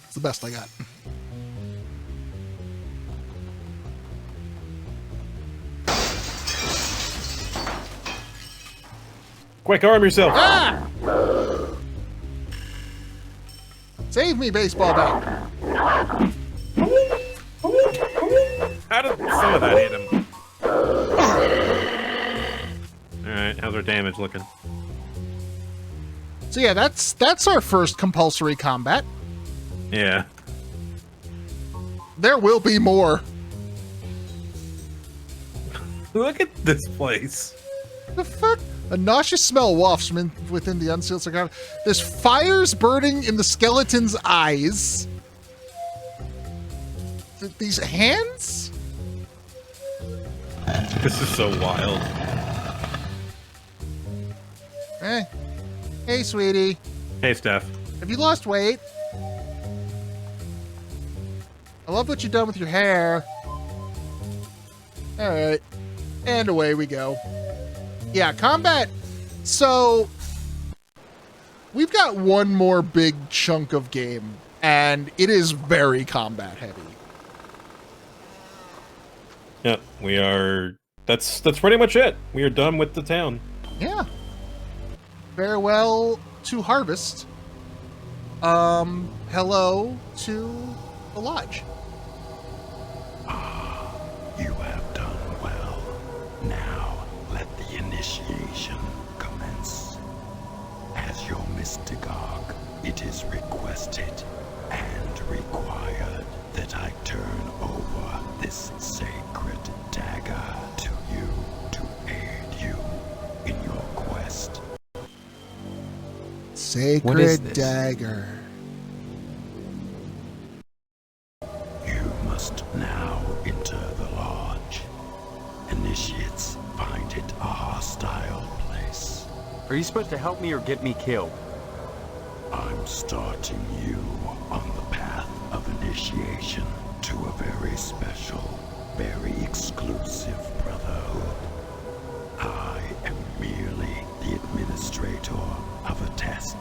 It's the best I got. Quick, arm yourself! Ah! Save me, baseball bat! How did some of that hit him? Alright, how's our damage looking? So yeah, that's our first compulsory combat. Yeah. There will be more. Look at this place. The fuck? A nauseous smell wafts from within the unsealed sarcophagus. There's fires burning in the skeleton's eyes. These hands? This is so wild. Hey, sweetie. Hey, Steph. Have you lost weight? I love what you've done with your hair. Alright. And away we go. Yeah, combat. So, we've got one more big chunk of game, and it is very combat heavy. Yep, we are... That's pretty much it. We are done with the town. Yeah. Farewell to Harvest. Hello to the Lodge. You have done well. Now, let the initiation commence. As your mystagogue, it is requested and required that I turn over this sacred dagger to you to aid you in your quest. Sacred dagger. You must now enter the lodge. Initiates find it a hostile place. Are you supposed to help me or get me killed? I'm starting you on the path of initiation to a very special, very exclusive brotherhood. I am merely the administrator of a test.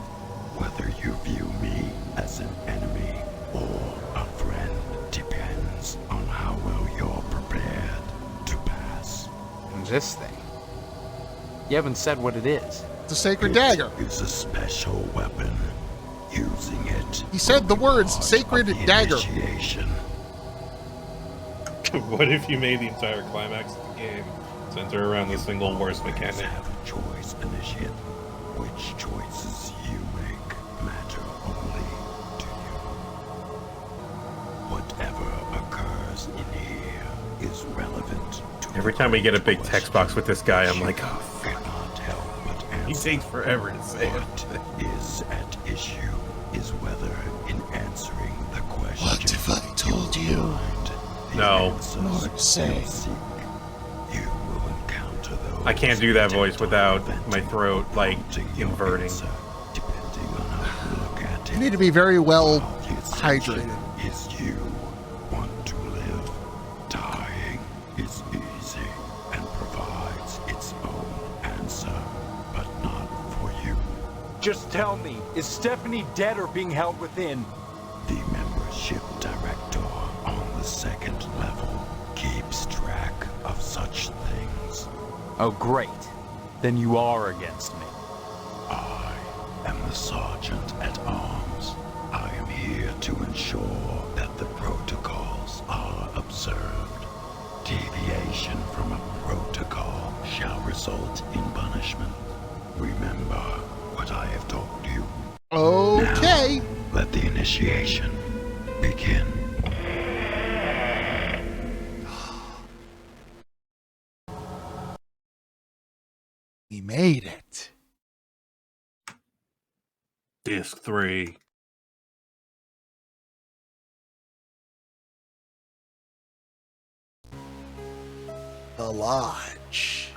Whether you view me as an enemy or a friend depends on how well you're prepared to pass. And this thing? You haven't said what it is. It's a sacred dagger. It's a special weapon. Using it. He said the words sacred dagger. Initiation. What if you made the entire climax of the game center around the single worst mechanic? Have a choice, Initiate. Which choices you make matter only to you. Whatever occurs in here is relevant to every time we get a big text box with this guy, I'm like, oh, cannot help but He takes forever to say it. What is at issue is whether, in answering the question, what if I told you? No. Say. You will encounter those. I can't do that voice without my throat, like, inverting. You need to be very well hydrated. Is you want to live. Dying is easy and provides its own answer, but not for you. Just tell me, is Stephanie dead or being held within? The membership director on the second level keeps track of such things. Oh, great. Then you are against me. I am the Sergeant at Arms. I am here to ensure that the protocols are observed. Deviation from a protocol shall result in punishment. Remember what I have taught you. Okay. Now, let the initiation begin. We made it. Disc 3. The Lodge.